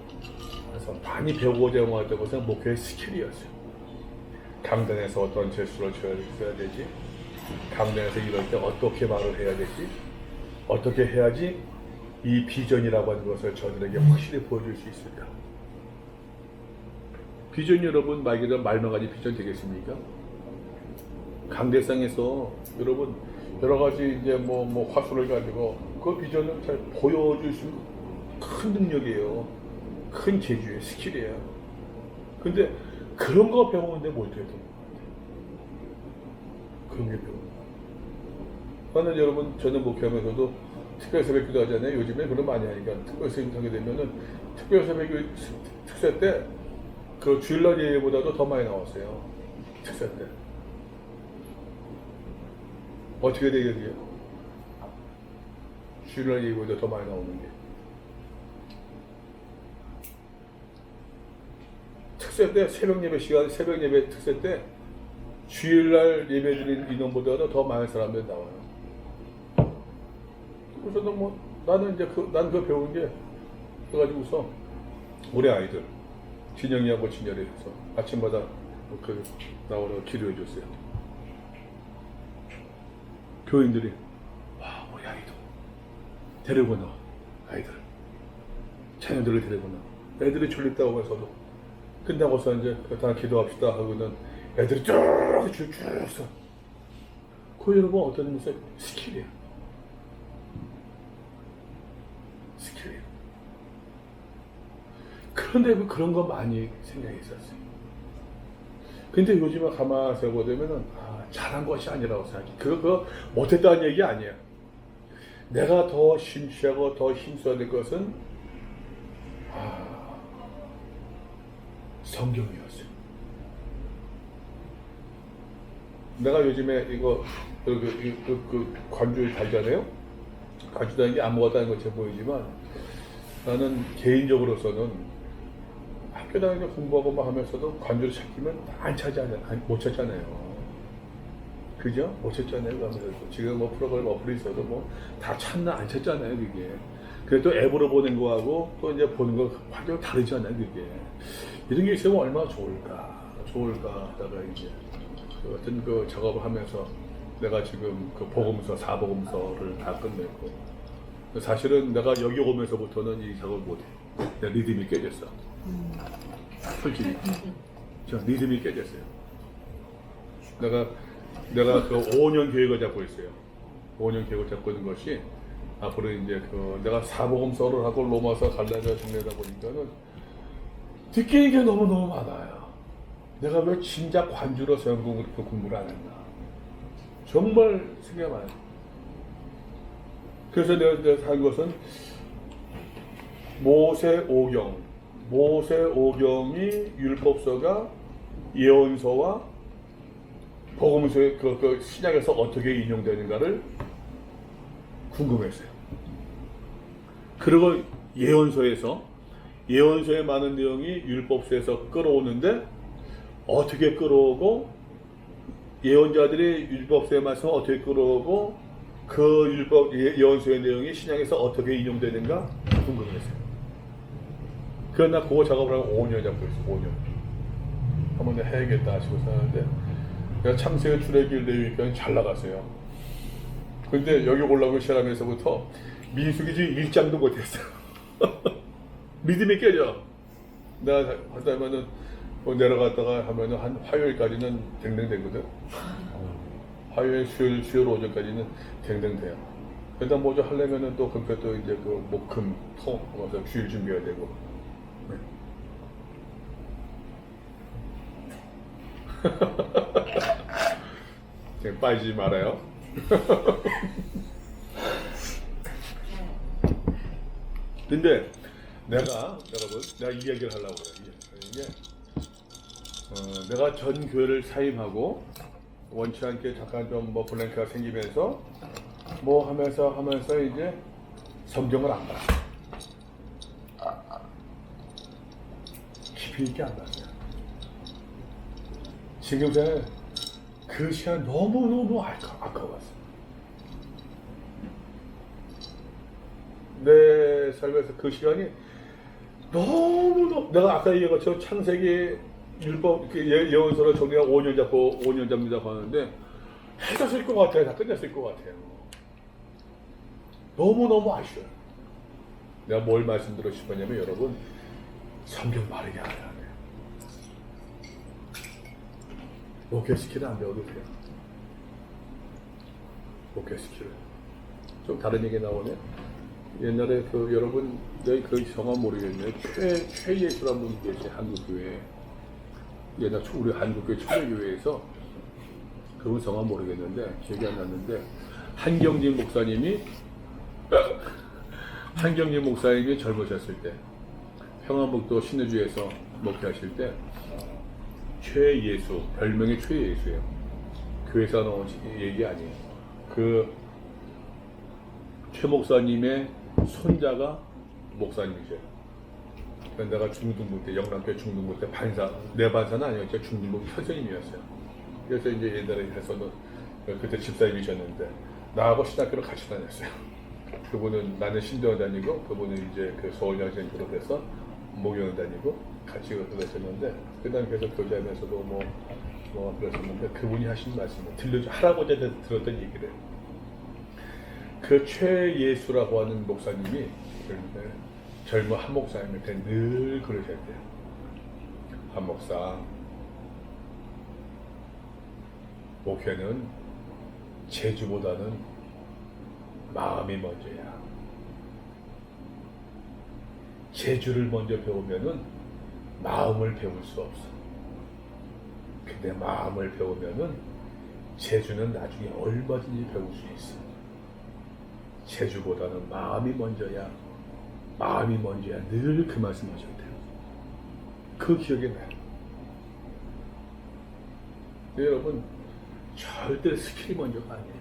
그래서 많이 배우고자 했던 것은 목회의 스킬이었어요. 강단에서 어떤 제스처를 줘야 되지, 강단에서 이럴 때 어떻게 말을 해야 되지, 어떻게 해야지 이 비전이라고 하는 것을 저들에게 확실히 보여줄 수 있을까. 비전 여러분 말만 가지 비전 되겠습니까? 강대상에서 여러분 여러 가지 이제 뭐 화술을 가지고 그 비전을 잘 보여줄 수 있는 큰 능력이에요. 큰 재주의 스킬이에요. 근데 그런 거 배우는데 못해요. 그런 게 배우는 거. 나는 여러분 저는 목회하면서도 특별 새벽 기도 하잖아요. 요즘에 그런 많이 하니까 특별 새벽 하게 되면은 특별 새벽 특세 때 그 주일날 예배보다도 더 많이 나왔어요. 특세 때. 어떻게 되겠어요? 주일날 예배보다 더 많이 나오는 게. 특세 때 새벽 예배 특세 때 주일날 예배 드린 인원보다도 더 많은 사람들이 나와요. 그래서 나는 이제 난 그거 배운 게 그래가지고서 우리 아이들 진영이하고 진열이 해서 아침마다 그 나오라고 기도해 줬어요. 교인들이 와 우리 아이도 데리고 나와 아이들 자녀들을 데리고 나와 애들이 졸립다고 해서도 끝나고서 이제 다 기도합시다 하고는 애들이 쭉 서. 그 여러분 어떤 의미에서 스킬이에요. 스킬이에요. 그런데 그런 거 많이 생각이 있었어요. 근데 요즘에 가만히 생각해보면은 잘한 것이 아니라고 생각해. 그거 못했다는 얘기 아니에요. 내가 더 심취하고 더 힘써야 될 것은 성경이었어요. 내가 요즘에 이거 관주 달잖아요. 관주 다는 게 아무것도 아닌 것처럼 보이지만 나는 개인적으로서는 학교 다니면서 공부하고 막 하면서도 관주를 찾기면 못 찾잖아요. 그죠? 못 찾잖아요. 지금 뭐 프로그램 어플이 있어도 뭐 다 찾나 안 찾잖아요. 그게. 그래도 앱으로 보는 거하고 또 이제 보는 거 완전 다르잖아요. 그게. 이런 게 있으면 얼마나 좋을까 하다가 이제 어떤 그 작업을 하면서 내가 지금 그 복음서 4복음서를 다 끝냈고 사실은 내가 여기 오면서부터는 이 작업을 못해. 내 리듬이 깨졌어. 솔직히 저 리듬이 깨졌어요. 내가 그 5년 계획을 잡고 있어요. 5년 계획을 잡고 있는 것이 앞으로 이제 그 내가 4복음서를 하고 로마서 갈라디아 정리하다 보니까는 듣기는 게 너무너무 많아요. 내가 왜 진작 관주로 성경을 그렇게 공부를 안 했나. 정말 생각이 많아요. 그래서 내가 한 것은 모세오경이 율법서가 예언서와 복음서의 그 신약에서 어떻게 인용되는가를 궁금했어요. 그리고 예언서의 많은 내용이 율법서에서 끌어오는데 어떻게 끌어오고 예언자들의 율법서의 말씀을 어떻게 끌어오고 그 율법 예언서의 내용이 신약에서 어떻게 인용되는가 궁금했어요. 그래서 나 그거 작업을 하고 5년 잡고 있어. 5년. 한번 해야겠다 하시고 사는데 내가 창세기 출애굽기 레위기까지 잘 나갔어요. 근데 여기 올라오고 시작하면서부터 민수기 지금 1장도 못했어. 믿음이 깨져. 내가 하다 하면은 뭐 내려갔다가 하면은 한 화요일까지는 댕댕되거든. 화요일, 수요일 오전까지는 댕댕돼요. 그러다 뭐좀 하려면은 또 그때 또 이제 그 목금 토 와서 주일 준비해야 되고. 네. 지금 빠지지 말아요. 근데 내가 여러분 내가 이 얘기를 하려고 그래. 이게 내가 전 교회를 사임하고 원치 않게 잠깐 좀 뭐 블랭크가 생기면서 뭐 하면서 이제 성경을 안 봤어요. 깊이 있게 안 봤어요. 지금 전에 그 시간 너무너무 아까웠어요. 내 삶에서 그 시간이 너무너무 내가 아까 얘기한 것처럼 창세기 율법 예언서를 정리하고 5년 잡고 5년 잡니다 하는데 해졌을 것 같아요. 다 끝냈을 것 같아요. 너무너무 아쉬워요. 내가 뭘 말씀드리고 싶었냐면 여러분 성경 바르게 알아야 돼요. 목회 스킬은 안 배워도 돼요. 목회 스킬을 좀 다른 얘기 나오네. 옛날에 그 여러분 여기 그 성함 모르겠네요. 최예수라는 분이 계세요. 한국 교회. 옛날 우리 한국교회 초대교회에서 그분 성함 모르겠는데 기억이 안 났는데 한경진 목사님이 젊으셨을 때 평안북도 신의주에서 목회하실 때 최예수 별명이 최예수예요. 교회에서 나온 얘기 아니에요. 그 최 목사님의 손자가 목사님이세요. 내가 중등부 때 영남교 중등부 때 반사 내 반사는 아니었죠. 중등부 선생님이었어요. 그래서 이제 옛날에 해서는 그때 집사님이셨는데 나하고 신학교를 같이 다녔어요. 그분은 나는 신대원 다니고 그분은 이제 그 서울양신 졸업해서 목요일 다니고 같이 그랬었는데 그다음 계속 교제하면서도 뭐 그랬었는데 그분이 하신 말씀을 할아버지한테 들었던 얘기를 그 최예수라고 하는 목사님이 젊은 한 목사님한테 늘 그러셨대요. 한 목사, 목회는 재주보다는 마음이 먼저야. 재주를 먼저 배우면은 마음을 배울 수 없어. 근데 마음을 배우면은 재주는 나중에 얼마든지 배울 수 있어. 재주보다는 마음이 먼저야. 마음이 먼저야. 늘 그 말씀 하셨대요. 그 기억이 나요. 여러분 절대 스킬이 먼저가 아니에요.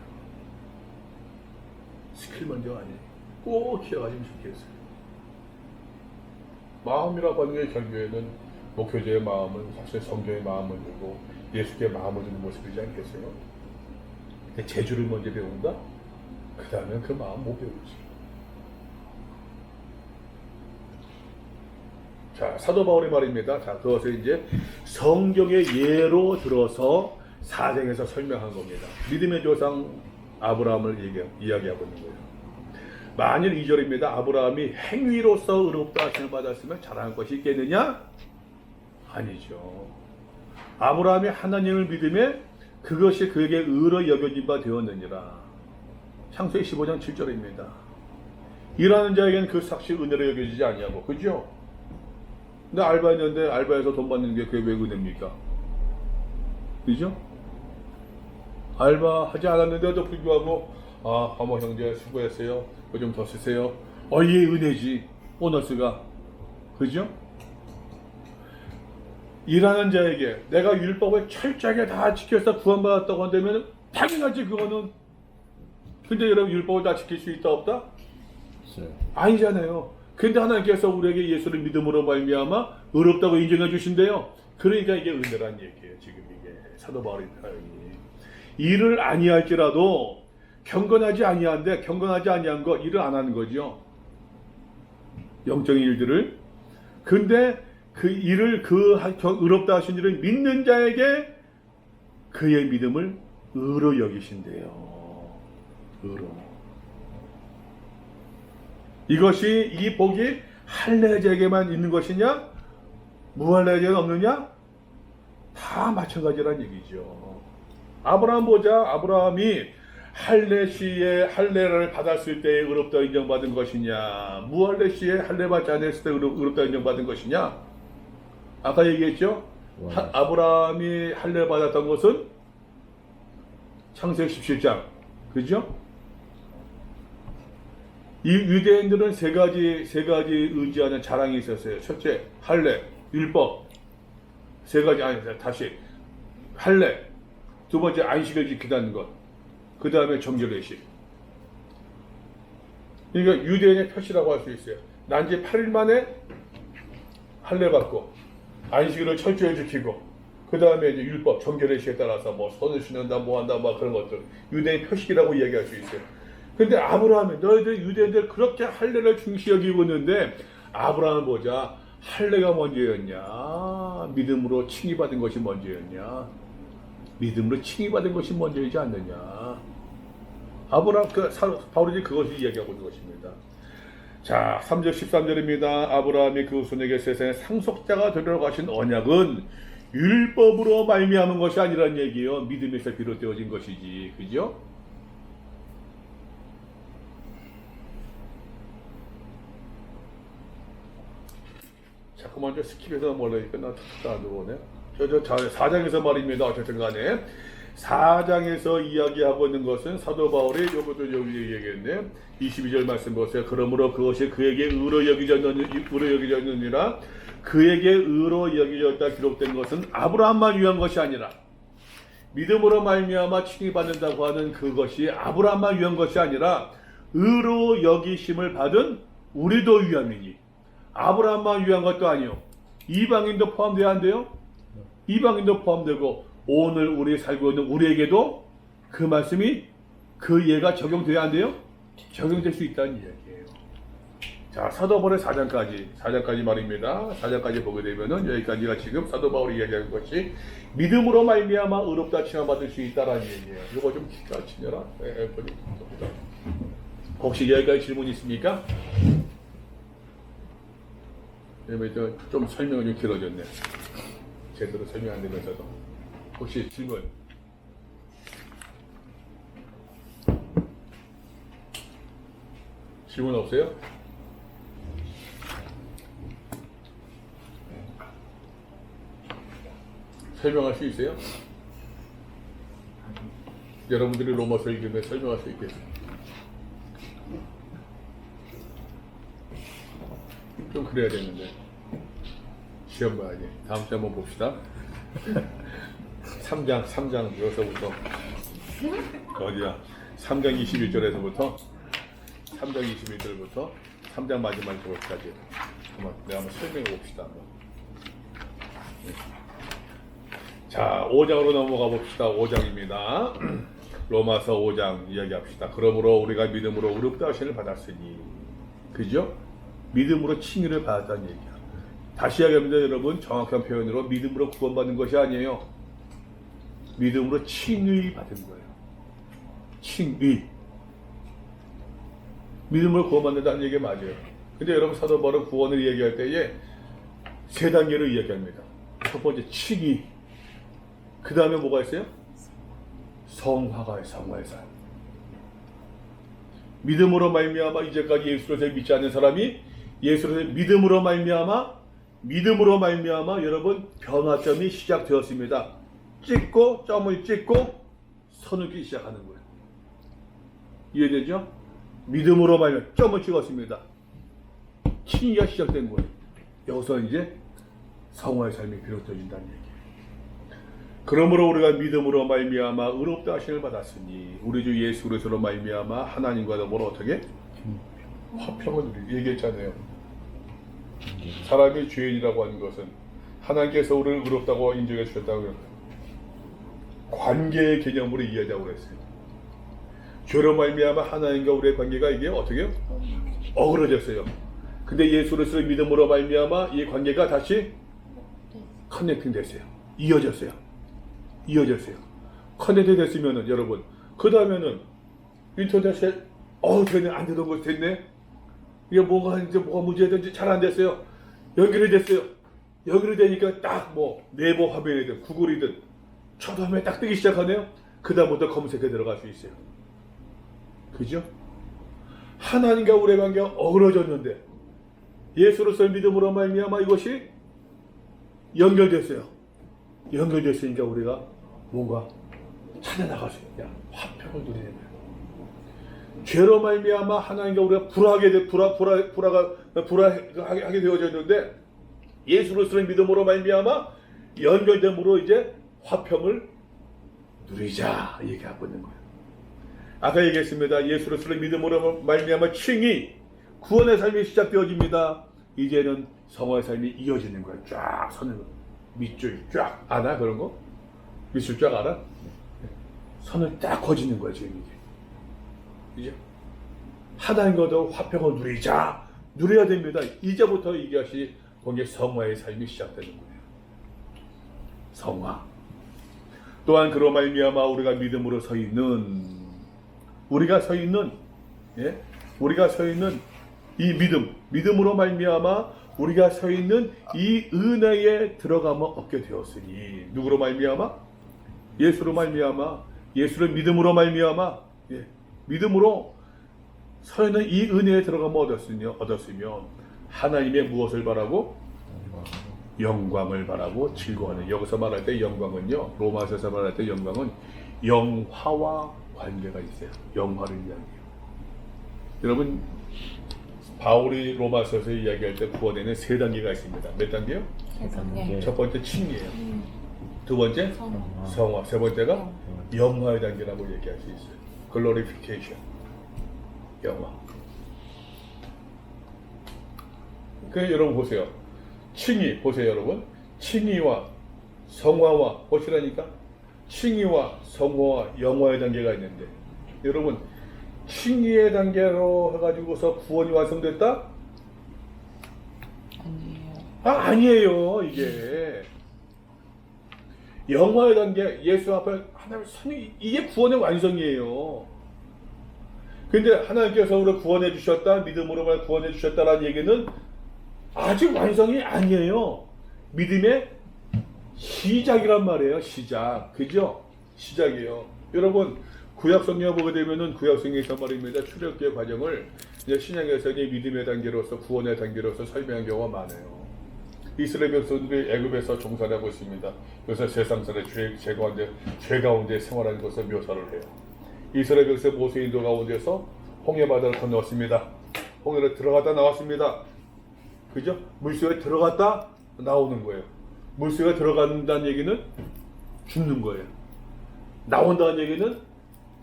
스킬 먼저가 아니에요. 꼭 기억하시면 좋겠어요. 마음이라고 하는 게 결국에는 목회자의 마음은 사실 성경의 마음을 주고 예수의 마음을 주는 모습이지 않겠어요? 근데 재주를 먼저 배운다? 그 다음에 그 마음 못 배우지. 자, 사도 바울의 말입니다. 자, 그것을 이제 성경의 예로 들어서 사정에서 설명한 겁니다. 믿음의 조상 아브라함을 이야기하고 있는 거예요. 만일 2절입니다. 아브라함이 행위로서 의롭다 하심을 받았으면 자랑할 것이 있겠느냐? 아니죠. 아브라함이 하나님을 믿음에 그것이 그에게 의로 여겨진 바 되었느니라. 창세기 15장 7절입니다. 일하는 자에게는 그 삭시 은혜로 여겨지지 아니하고, 그죠? 근데 알바했는데 알바해서 돈 받는 게 그게 왜 은혜입니까? 그죠? 알바하지 않았는데도 불구하고 어머 형제 수고했어요. 그거 좀 더 쓰세요. 이게 은혜지. 보너스가. 그죠? 일하는 자에게 내가 율법을 철저하게 다 지켜서 구원받았다고 한다면 당연하지 그거는. 근데 여러분 율법을 다 지킬 수 있다 없다? 아니잖아요. 근데 하나님께서 우리에게 예수를 믿음으로 말미암아 의롭다고 인정해 주신대요. 그러니까 이게 은혜란 얘기예요. 지금 이게 사도 바울의 표현이 일을 아니할지라도 경건하지 아니한데 경건하지 아니한 거 일을 안 하는 거죠. 영적인 일들을. 근데 그 일을 의롭다 하신 일을 믿는 자에게 그의 믿음을 의로 여기신대요. 의로. 이것이 이 복이 할례자에게만 있는 것이냐? 무할례자에게는 없느냐? 다 마찬가지란 얘기죠. 아브라함 보자. 아브라함이 할례 시에 할례를 받았을 때 의롭다 인정받은 것이냐? 무할례 시에 할례 받지 않았을 때 의롭다 인정받은 것이냐? 아까 얘기했죠? 아브라함이 할례 받았던 것은 창세기 17장. 그죠? 이 유대인들은 세 가지 의지하는 자랑이 있었어요. 첫째, 할례, 율법. 세 가지, 다시. 할례. 두 번째, 안식을 지키다는 것. 그 다음에 정결례식. 그러니까 유대인의 표시라고 할 수 있어요. 난지 8일 만에 할례 받고, 안식일을 철저히 지키고, 그 다음에 이제 율법, 정결례식에 따라서 뭐 손을 씻는다, 뭐 한다, 뭐 그런 것들. 유대인 표식이라고 이야기할 수 있어요. 근데 아브라함이 너희들 유대인들 그렇게 할례를 중시 여기고 있는데 아브라함을 보자. 할례가 먼저였냐? 믿음으로 칭의받은 것이 먼저였냐? 믿음으로 칭의받은 것이 먼저이지 않느냐? 아브라함 바울이 그것을 이야기하고 있는 것입니다. 자, 3절 13절입니다. 아브라함이 그 후손에게 세상에 상속자가 되도록 하신 언약은 율법으로 말미암은 것이 아니란 얘기예요. 믿음에서 비롯되어진 것이지. 그죠? 자꾸만 저 스킵해서 몰라니까 나 탁탁 안 들어오네. 저 4장에서 말입니다. 어쨌든 간에 4장에서 이야기하고 있는 것은 사도 바울이 요것도 여기 얘기했네. 22절 말씀 보세요. 그러므로 그것이 그에게 의로 여기졌느니라. 그에게 의로 여기졌다 기록된 것은 아브라함만 위한 것이 아니라 믿음으로 말미암아 칭의받는다고 하는 그것이 아브라함만 위한 것이 아니라 의로 여기심을 받은 우리도 위함이니. 아브라함만 위한 것도 아니요. 이방인도 포함돼야 한대요. 이방인도 포함되고 오늘 우리 살고 있는 우리에게도 그 말씀이 그 예가 적용돼야 한대요. 적용될 수 있다는 이야기예요. 자, 사도 바울의 4장까지 말입니다. 4장까지 보게 되면은 여기까지가 지금 사도 바울이 이야기하는 것이 믿음으로 말미암아 의롭다 칭함받을 수 있다라는 얘기예요. 이거 좀 기가 치녀라. 혹시 여기까지 질문 있습니까? 좀 설명이 좀 길어졌네. 제대로 설명 안 되면서도. 혹시 질문? 질문 없어요? 설명할 수 있어요? 여러분들이 로마서 읽으면 설명할 수 있겠어요? 좀 그래야 되는데 시험 봐야지. 다음 주에 한번 봅시다. 3장 여기서부터 어디야? 3장 21절에서부터 3장 21절부터 3장 마지막 절까지 내가 한번 설명해 봅시다. 자, 5장으로 넘어가 봅시다. 5장입니다. 로마서 5장 이야기합시다. 그러므로 우리가 믿음으로 의롭다 하심을 받았으니, 그죠? 믿음으로 칭의를 받았다는 얘기야. 다시 이야기합니다, 여러분. 정확한 표현으로 믿음으로 구원받는 것이 아니에요. 믿음으로 칭의 받은 거예요. 칭의. 믿음으로 구원받는다는 얘기 맞아요. 근데 여러분 사도 바울은 구원을 이야기할 때에 세 단계로 이야기합니다. 첫 번째 칭의. 그 다음에 뭐가 있어요? 성화의 삶. 믿음으로 말미암아 이제까지 예수를 믿지 않는 사람이 예수를 믿음으로 말미암아 여러분 변화점이 시작되었습니다. 점을 찍고 선을 시작하는 거예요. 이해되죠? 믿음으로 말미암아 점을 찍었습니다. 칭의가 시작된 거예요. 여기서 이제 성화의 삶이 비롯되어진다는 얘기예요. 그러므로 우리가 믿음으로 말미암아 의롭다 하심을 받았으니 우리 주 예수 그리스도로 말미암아 하나님과 더불어 어떻게? 화평을 누리게 얘기했잖아요. 사람이 죄인이라고 하는 것은 하나님께서 우리를 의롭다고 인정해 주셨다고 관계의 개념으로 이해하자고 그랬어요. 죄로 말미암아 하나님과 우리의 관계가 이게 어떻게 해요? 어그러졌어요. 근데 예수로서의 믿음으로 말미암아 이 관계가 다시 커넥팅 됐어요. 이어졌어요. 커넥팅 됐으면은 여러분 그 다음에는 인터넷에 되네 안 되던 거 됐네. 이게 뭐가 문제든지 잘 안 됐어요. 연결이 됐어요. 연결이 되니까 딱 뭐 네이버 화면이든 구글이든 처음에 딱 뜨기 시작하네요. 그 다음부터 검색에 들어갈 수 있어요. 그죠? 하나님과 우리의 관계가 어그러졌는데 예수로서의 믿음으로 말미암아 이것이 연결됐어요. 연결됐으니까 우리가 뭔가 찾아나갈 수 있냐? 화평을 누리는 거예요. 죄로 말미암아 하나님과 우리가 불화하게 되어졌는데 예수로서의 믿음으로 말미암아 연결됨으로 이제 화평을 누리자 얘기하고 있는 거예요. 아까 얘기했습니다. 예수로서의 믿음으로 말미암아 칭이 구원의 삶이 시작되어집니다. 이제는 성화의 삶이 이어지는 거예요. 쫙 서는 밑줄 쫙 아나 그런 거? 밑줄 쫙 알아? 선을 딱 거지는 거예요 지금 이게. 이제 하나님과도 화평을 누려야 됩니다. 이제부터 이것이 거기에 성화의 삶이 시작되는 거예요. 성화. 또한 그로 말미암아 우리가 믿음으로 서 있는 이 믿음으로 말미암아 우리가 서 있는 이 은혜에 들어가면 얻게 되었으니 누구로 말미암아? 예수로 말미암아 예수를 믿음으로 말미암아 믿음으로 서 있는 이 은혜에 들어가면 얻었으며 하나님의 무엇을 바라고? 영광을 바라고 즐거워하는. 여기서 말할 때 영광은요 로마서에서 말할 때 영광은 영화와 관계가 있어요. 영화를 이야기해요. 여러분 바울이 로마서에서 이야기할 때 구원에는 세 단계가 있습니다. 몇 단계요? 세 단계. 첫 번째 칭이에요. 두 번째 성화. 세 번째가 영화의 단계라고 얘기할 수 있어요. 글로리피케이션. 영화. 그 여러분 보세요. 칭의 보세요 여러분. 칭의와 성화와 보시라니까. 칭의와 성화와 영화의 단계가 있는데 여러분 칭의의 단계로 해가지고서 구원이 완성됐다? 아니에요 이게. 영화의 단계 예수 앞에 하나님 선이 이게 구원의 완성이에요. 근데 하나님께서 우리를 구원해 주셨다 믿음으로 구원해 주셨다라는 얘기는 아직 완성이 아니에요. 믿음의 시작이란 말이에요. 시작. 그죠? 시작이에요. 여러분 구약 성경을 보게 되면은 구약 성경에서 말입니다. 출애굽기의 과정을 이제 신약에서 믿음의 단계로서 구원의 단계로서 설명한 경우가 많아요. 이스라엘 백성들이 애굽에서 종살이하고 있습니다. 그래서 세상살의 죄 가운데 생활하는 것을 묘사를 해요. 이스라엘 백성 모세 인도 가운데서 홍해 바다를 건너왔습니다. 홍해를 들어갔다 나왔습니다. 그죠? 물속에 들어갔다 나오는 거예요. 물속에 들어간다는 얘기는 죽는 거예요. 나온다는 얘기는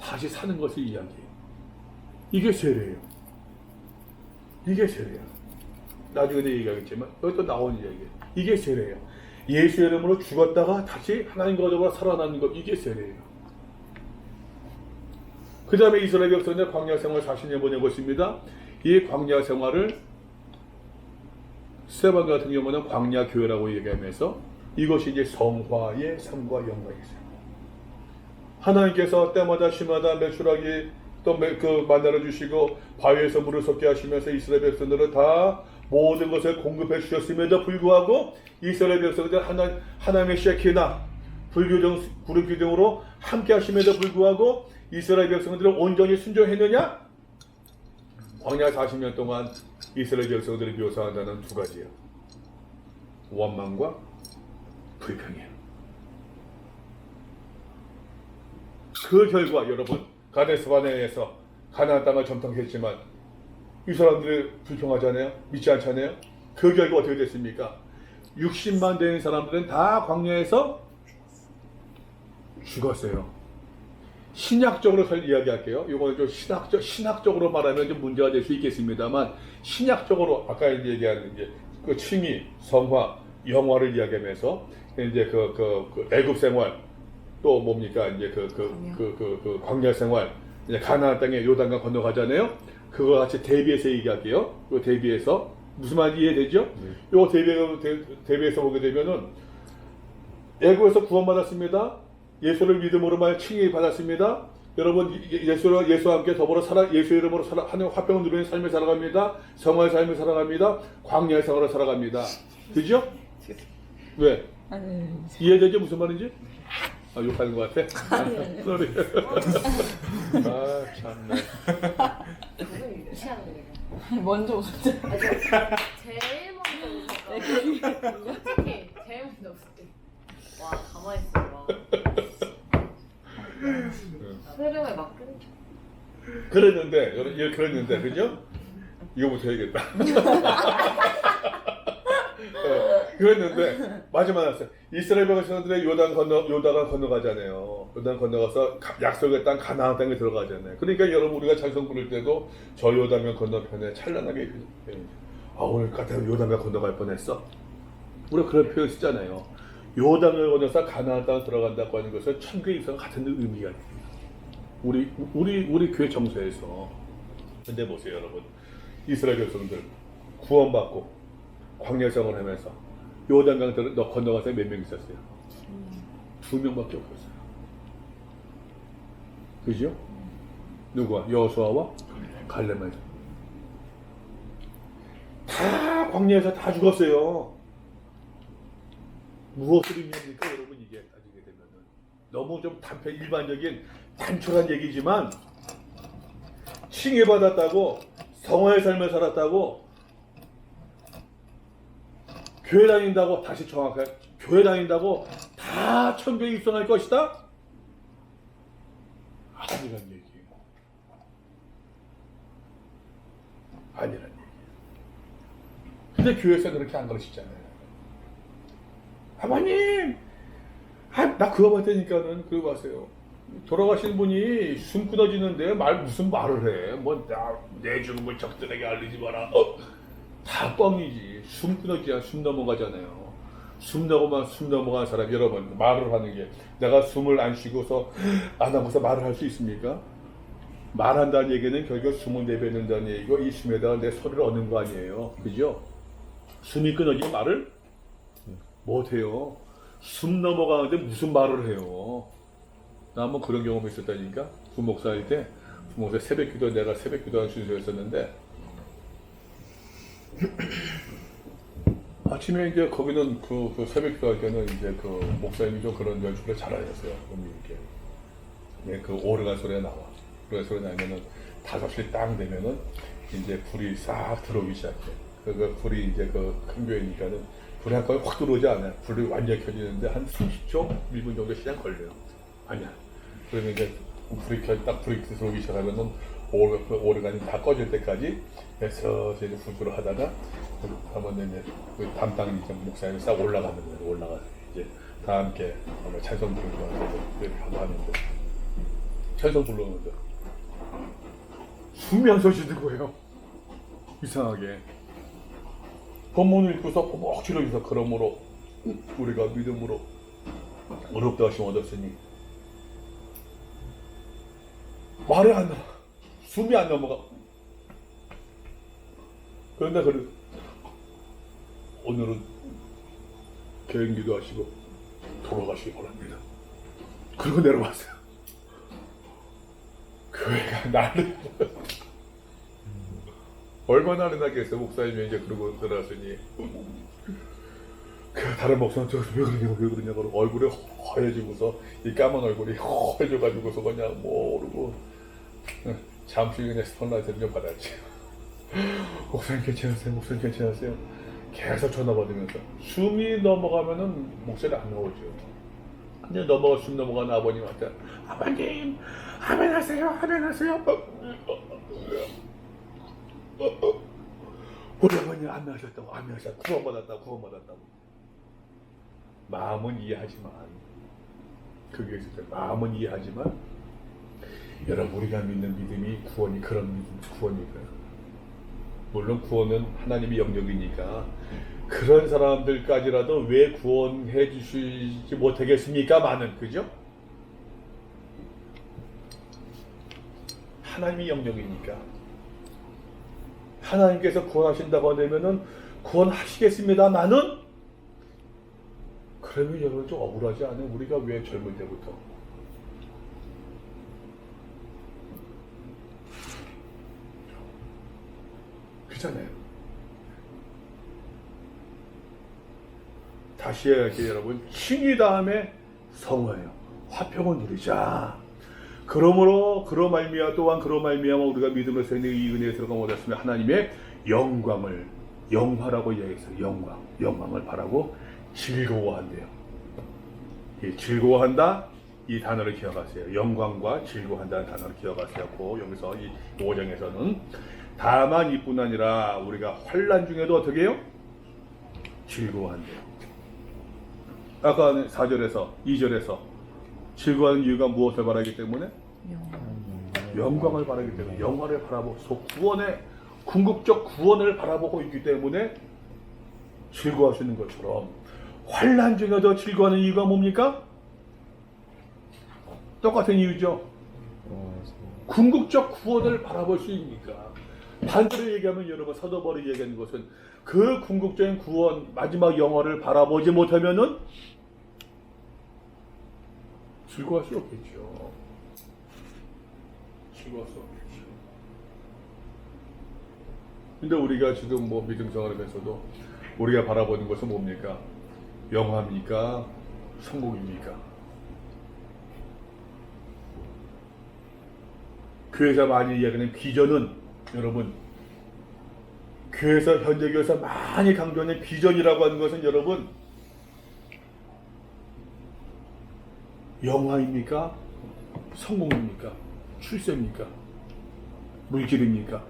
다시 사는 것을 이야기해요. 이게 세례예요. 이게 세례예요. 나중에 얘기하겠지만 여기 또 나오는 이야기예요. 이게 세례예요. 예수 이름으로 죽었다가 다시 하나님과 더불어 살아나는 것, 이게 세례예요. 그 다음에 이스라엘 백성들 광야 생활 40년 보내고 있습니다. 이 광야 생활을 스테반 같은 경우는 광야 교회라고 얘기하면서 이것이 이제 성화의 삶과 연관이 있어요. 하나님께서 때마다 시마다 매출하기 또 만나러 주시고 바위에서 물을 섞게 하시면서 이스라엘 백성들은 다 모든 것을 공급해 주셨음에도 불구하고 이스라엘 백성들 하나님의 셰키나 불교 등으로 함께 하심에도 불구하고 이스라엘 백성들은 온전히 순종했느냐? 광야 40년 동안 이스라엘 백성들을 묘사한다는 두 가지예요. 원망과 불평이에요. 그 결과 여러분 가데스 바네아에서 가나안 땅을 점령했지만 이 사람들이 불평하잖아요. 믿지 않잖아요. 그 결과 어떻게 됐습니까? 60만 되는 사람들은 다 광야에서 죽었어요. 신약적으로 이야기할게요. 이거는 좀 신학적으로 말하면 좀 문제가 될 수 있겠습니다만 신약적으로 아까 얘기하는 게 그 칭의, 성화, 영화를 이야기하면서 이제 그 애굽 생활 또 뭡니까 이제 그 광야 생활 이제 가나안 땅에 요단강 건너가잖아요. 그거 같이 대비해서 얘기할게요. 그 대비해서 무슨 말인지 이해되죠? 요 대비해서 보게 되면은 애굽에서 구원받았습니다. 예수를 믿음으로 말 칭의 받았습니다. 여러분 예수와 함께 더불어 예수 이름으로 하는 화평을 누리는 삶을 살아갑니다. 성화의 삶을 살아갑니다. 광야의 생활을 살아갑니다. 그죠? 왜? 이해되죠? 무슨 말인지? 아, 욕하는 것 같아? sorry. 아, 참네. 먼저 웃었죠. 제일 먼저 웃었다. 솔직히 제일 먼저 웃었지. 와 가만히 있어. 흐름에 막 끊겨. 그랬는데, 그죠? 이거부터 해야겠다. 그랬는데, 마지막에 왔어요. 이스라엘 백성들의 요단을 건너가잖아요. 요단 건너가서 약속의 땅, 가나안 땅에 들어가잖아요. 그러니까 여러분, 우리가 찬송 부를 때도 저 요단강 건너편에 찬란하게, 오늘 같은 요단강 건너갈 뻔했어. 우리가 그런 표현 쓰잖아요. 요단을 건너서 가나안 땅에 들어간다고 하는 것은 천국의 입성 같은 의미가 있습니다. 우리 교회 정서에서. 근데 보세요, 여러분. 이스라엘 백성들 구원받고 광야 생활을 하면서 요단강 건너가서 몇 명 있었어요? 2명밖에 없었어요. 그죠? 누구와? 여호수아와 갈렙만. 다 광야에서 다 죽었어요. 무엇을 의미합니까, 여러분? 이게 따지게 되면은 너무 좀 일반적인 단촐한 얘기지만 칭의받았다고 성화의 삶을 살았다고 교회 다닌다고 다시 정확하게 교회 다닌다고 다 천국에 입성할 것이다? 아니란 얘기예요. 아니란 얘기예요. 근데 교회에서 그렇게 안 그러시잖아요. 아버님, 나 그거 봤다니까는 그거 봤어요. 돌아가신 분이 숨 끊어지는데 무슨 말을 해? 내 죽음을 적들에게 알리지 마라. 다 뻥이지. 숨 끊어지야 숨 넘어가잖아요. 숨 넘어가는 사람 여러분 말을 하는 게 내가 숨을 안 쉬고서 안 하고서 말을 할 수 있습니까? 말한다는 얘기는 결국 숨을 내뱉는다는 얘기고 이 숨에다가 내 소리를 얻는 거 아니에요. 그죠? 숨이 끊어지면 말을 못해요. 숨 넘어가는데 무슨 말을 해요? 나 한번 그런 경험이 있었다니까. 부목사일 때 부목사 새벽기도 내가 새벽기도하는 순서였었는데 아침에 이제 거기는 그 새벽기도 할 때는 이제 그 목사님이 좀 그런 연출을 잘하셨어요. 이렇게 그 오르간 소리가 나와. 오르간 소리 나면은 5시 딱 되면은 이제 불이 싹 들어오기 시작해. 그 불이 이제 그 큰 교회니까는 불이 한꺼번에 확 들어오지 않아요. 불이 완전히 켜지는데 한 30초, 1분 정도 시간 걸려요. 아니야. 그러면 이제 불이 들어오기 시작하면은 오르간이 다 꺼질 때까지 해서 이제 불주로 하다가 한번 이제 그 담당 이제 목사님이 싹 올라가는 거예요. 올라가서 이제 다 함께 찬송 부르고 이렇게 하고 하는데 찬송 부르는데 숨이 안 쉬어지는 거예요. 이상하게. 본문을 읽고서 억지로 해서 그러므로 우리가 믿음으로 어렵다 하심 얻었으니 말이 안 나와. 숨이 안 넘어가. 그런데 오늘은 개인기도 하시고 돌아가시기 바랍니다. 그리고 내려왔어요. 교회가 난리. 얼마나 난리나겠어요. 목사님이 이제 그러고 들어갔으니 그 다른 목사님 왜 그러냐고 얼굴이 허해지고서 이 까만 얼굴이 허해져가지고서 그냥 모르고 잠시 그냥 스폰라이트를 좀 받았지. 목사님 괜찮으세요? 목사님 괜찮으세요? 계속 전화 받으면서 숨이 넘어가면은 목소리 안 나오죠. 근데 숨 넘어가는 아버님한테 아버님 아멘하세요 아멘하세요. 우리 어머니 아멘하셨다고 아멘하셨다고 구원받았다고 마음은 이해하지만 그게 있을 때 마음은 이해하지만 여러분 우리가 믿는 믿음이 구원이 그런 구원일까요? 물론 구원은 하나님의 영역이니까 그런 사람들까지라도 왜 구원해 주시지 못하겠습니까? 많은 그죠? 하나님의 영역이니까 하나님께서 구원하신다고 하면은 구원하시겠습니다만은 그러면 여러분 좀 억울하지 않아요? 우리가 왜 젊을 때부터 그렇잖아요. 다시 해야지 여러분. 칭의 다음에 성화예요. 화평을 누리자. 그러므로 그로 말미암아 또한 그로 말미암아 우리가 믿음으로써 이 은혜에 들어가면 얻었으면 하나님의 영광을 영화라고 이야기했어요. 영광을 바라고 즐거워한대요. 이 즐거워한다 이 단어를 기억하세요. 영광과 즐거워한다는 단어를 기억하세요. 여기서 이 5장에서는 다만 이뿐 아니라 우리가 환난 중에도 어떻게 해요? 즐거워한대요. 아까 4절에서 2절에서 즐거워하는 이유가 무엇을 바라기 때문에? 영광을 바라기 때문에 영화를 바라보고 구원의 궁극적 구원을 바라보고 있기 때문에 즐거워하시는 것처럼 환난 중에도 즐거워하는 이유가 뭡니까? 똑같은 이유죠. 궁극적 구원을 바라볼 수 있으니까. 반대로 얘기하면 여러분 사도 바울이 얘기하는 것은 그 궁극적인 구원 마지막 영화를 바라보지 못하면은 즐거워할 수 없겠죠. 즐거워할 수 없겠죠. 근데 우리가 지금 뭐 믿음 생활하면서도 우리가 바라보는 것은 뭡니까? 영화입니까? 성공입니까? 교회에서 많이 이야기하는 비전은 여러분 교회에서 현대 교회에서 많이 강조하는 비전이라고 하는 것은 여러분 영화입니까? 성공입니까? 출세입니까? 물질입니까?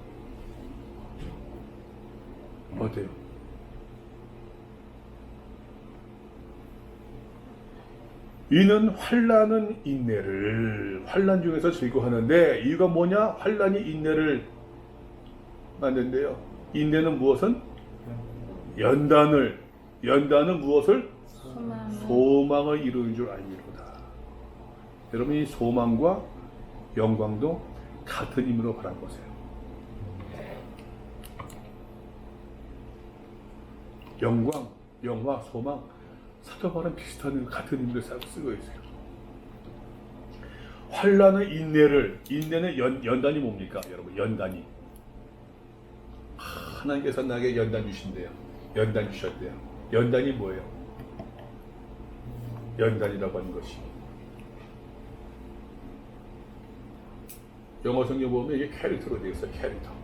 어때요? 이는 환난은 인내를 환난 중에서 즐거워하는데 이유가 뭐냐? 환난이 인내를 만든대요. 인내는 무엇은? 연단은 무엇을? 소망을 이루는 줄 알미로다. 여러분 이 소망과 영광도 같은 의미로 바라보세요. 영광, 영화, 소망 사도 바울은 비슷한 같은 의미로 쓰고 있어요. 환난은 인내는 연단이 뭡니까? 여러분 연단이 하나님께서 나에게 연단 주신대요. 연단 주셨대요. 연단이 뭐예요? 연단이라고 하는 것이 영어 성경 보면 이게 캐릭터로 되어 있어요. 캐릭터.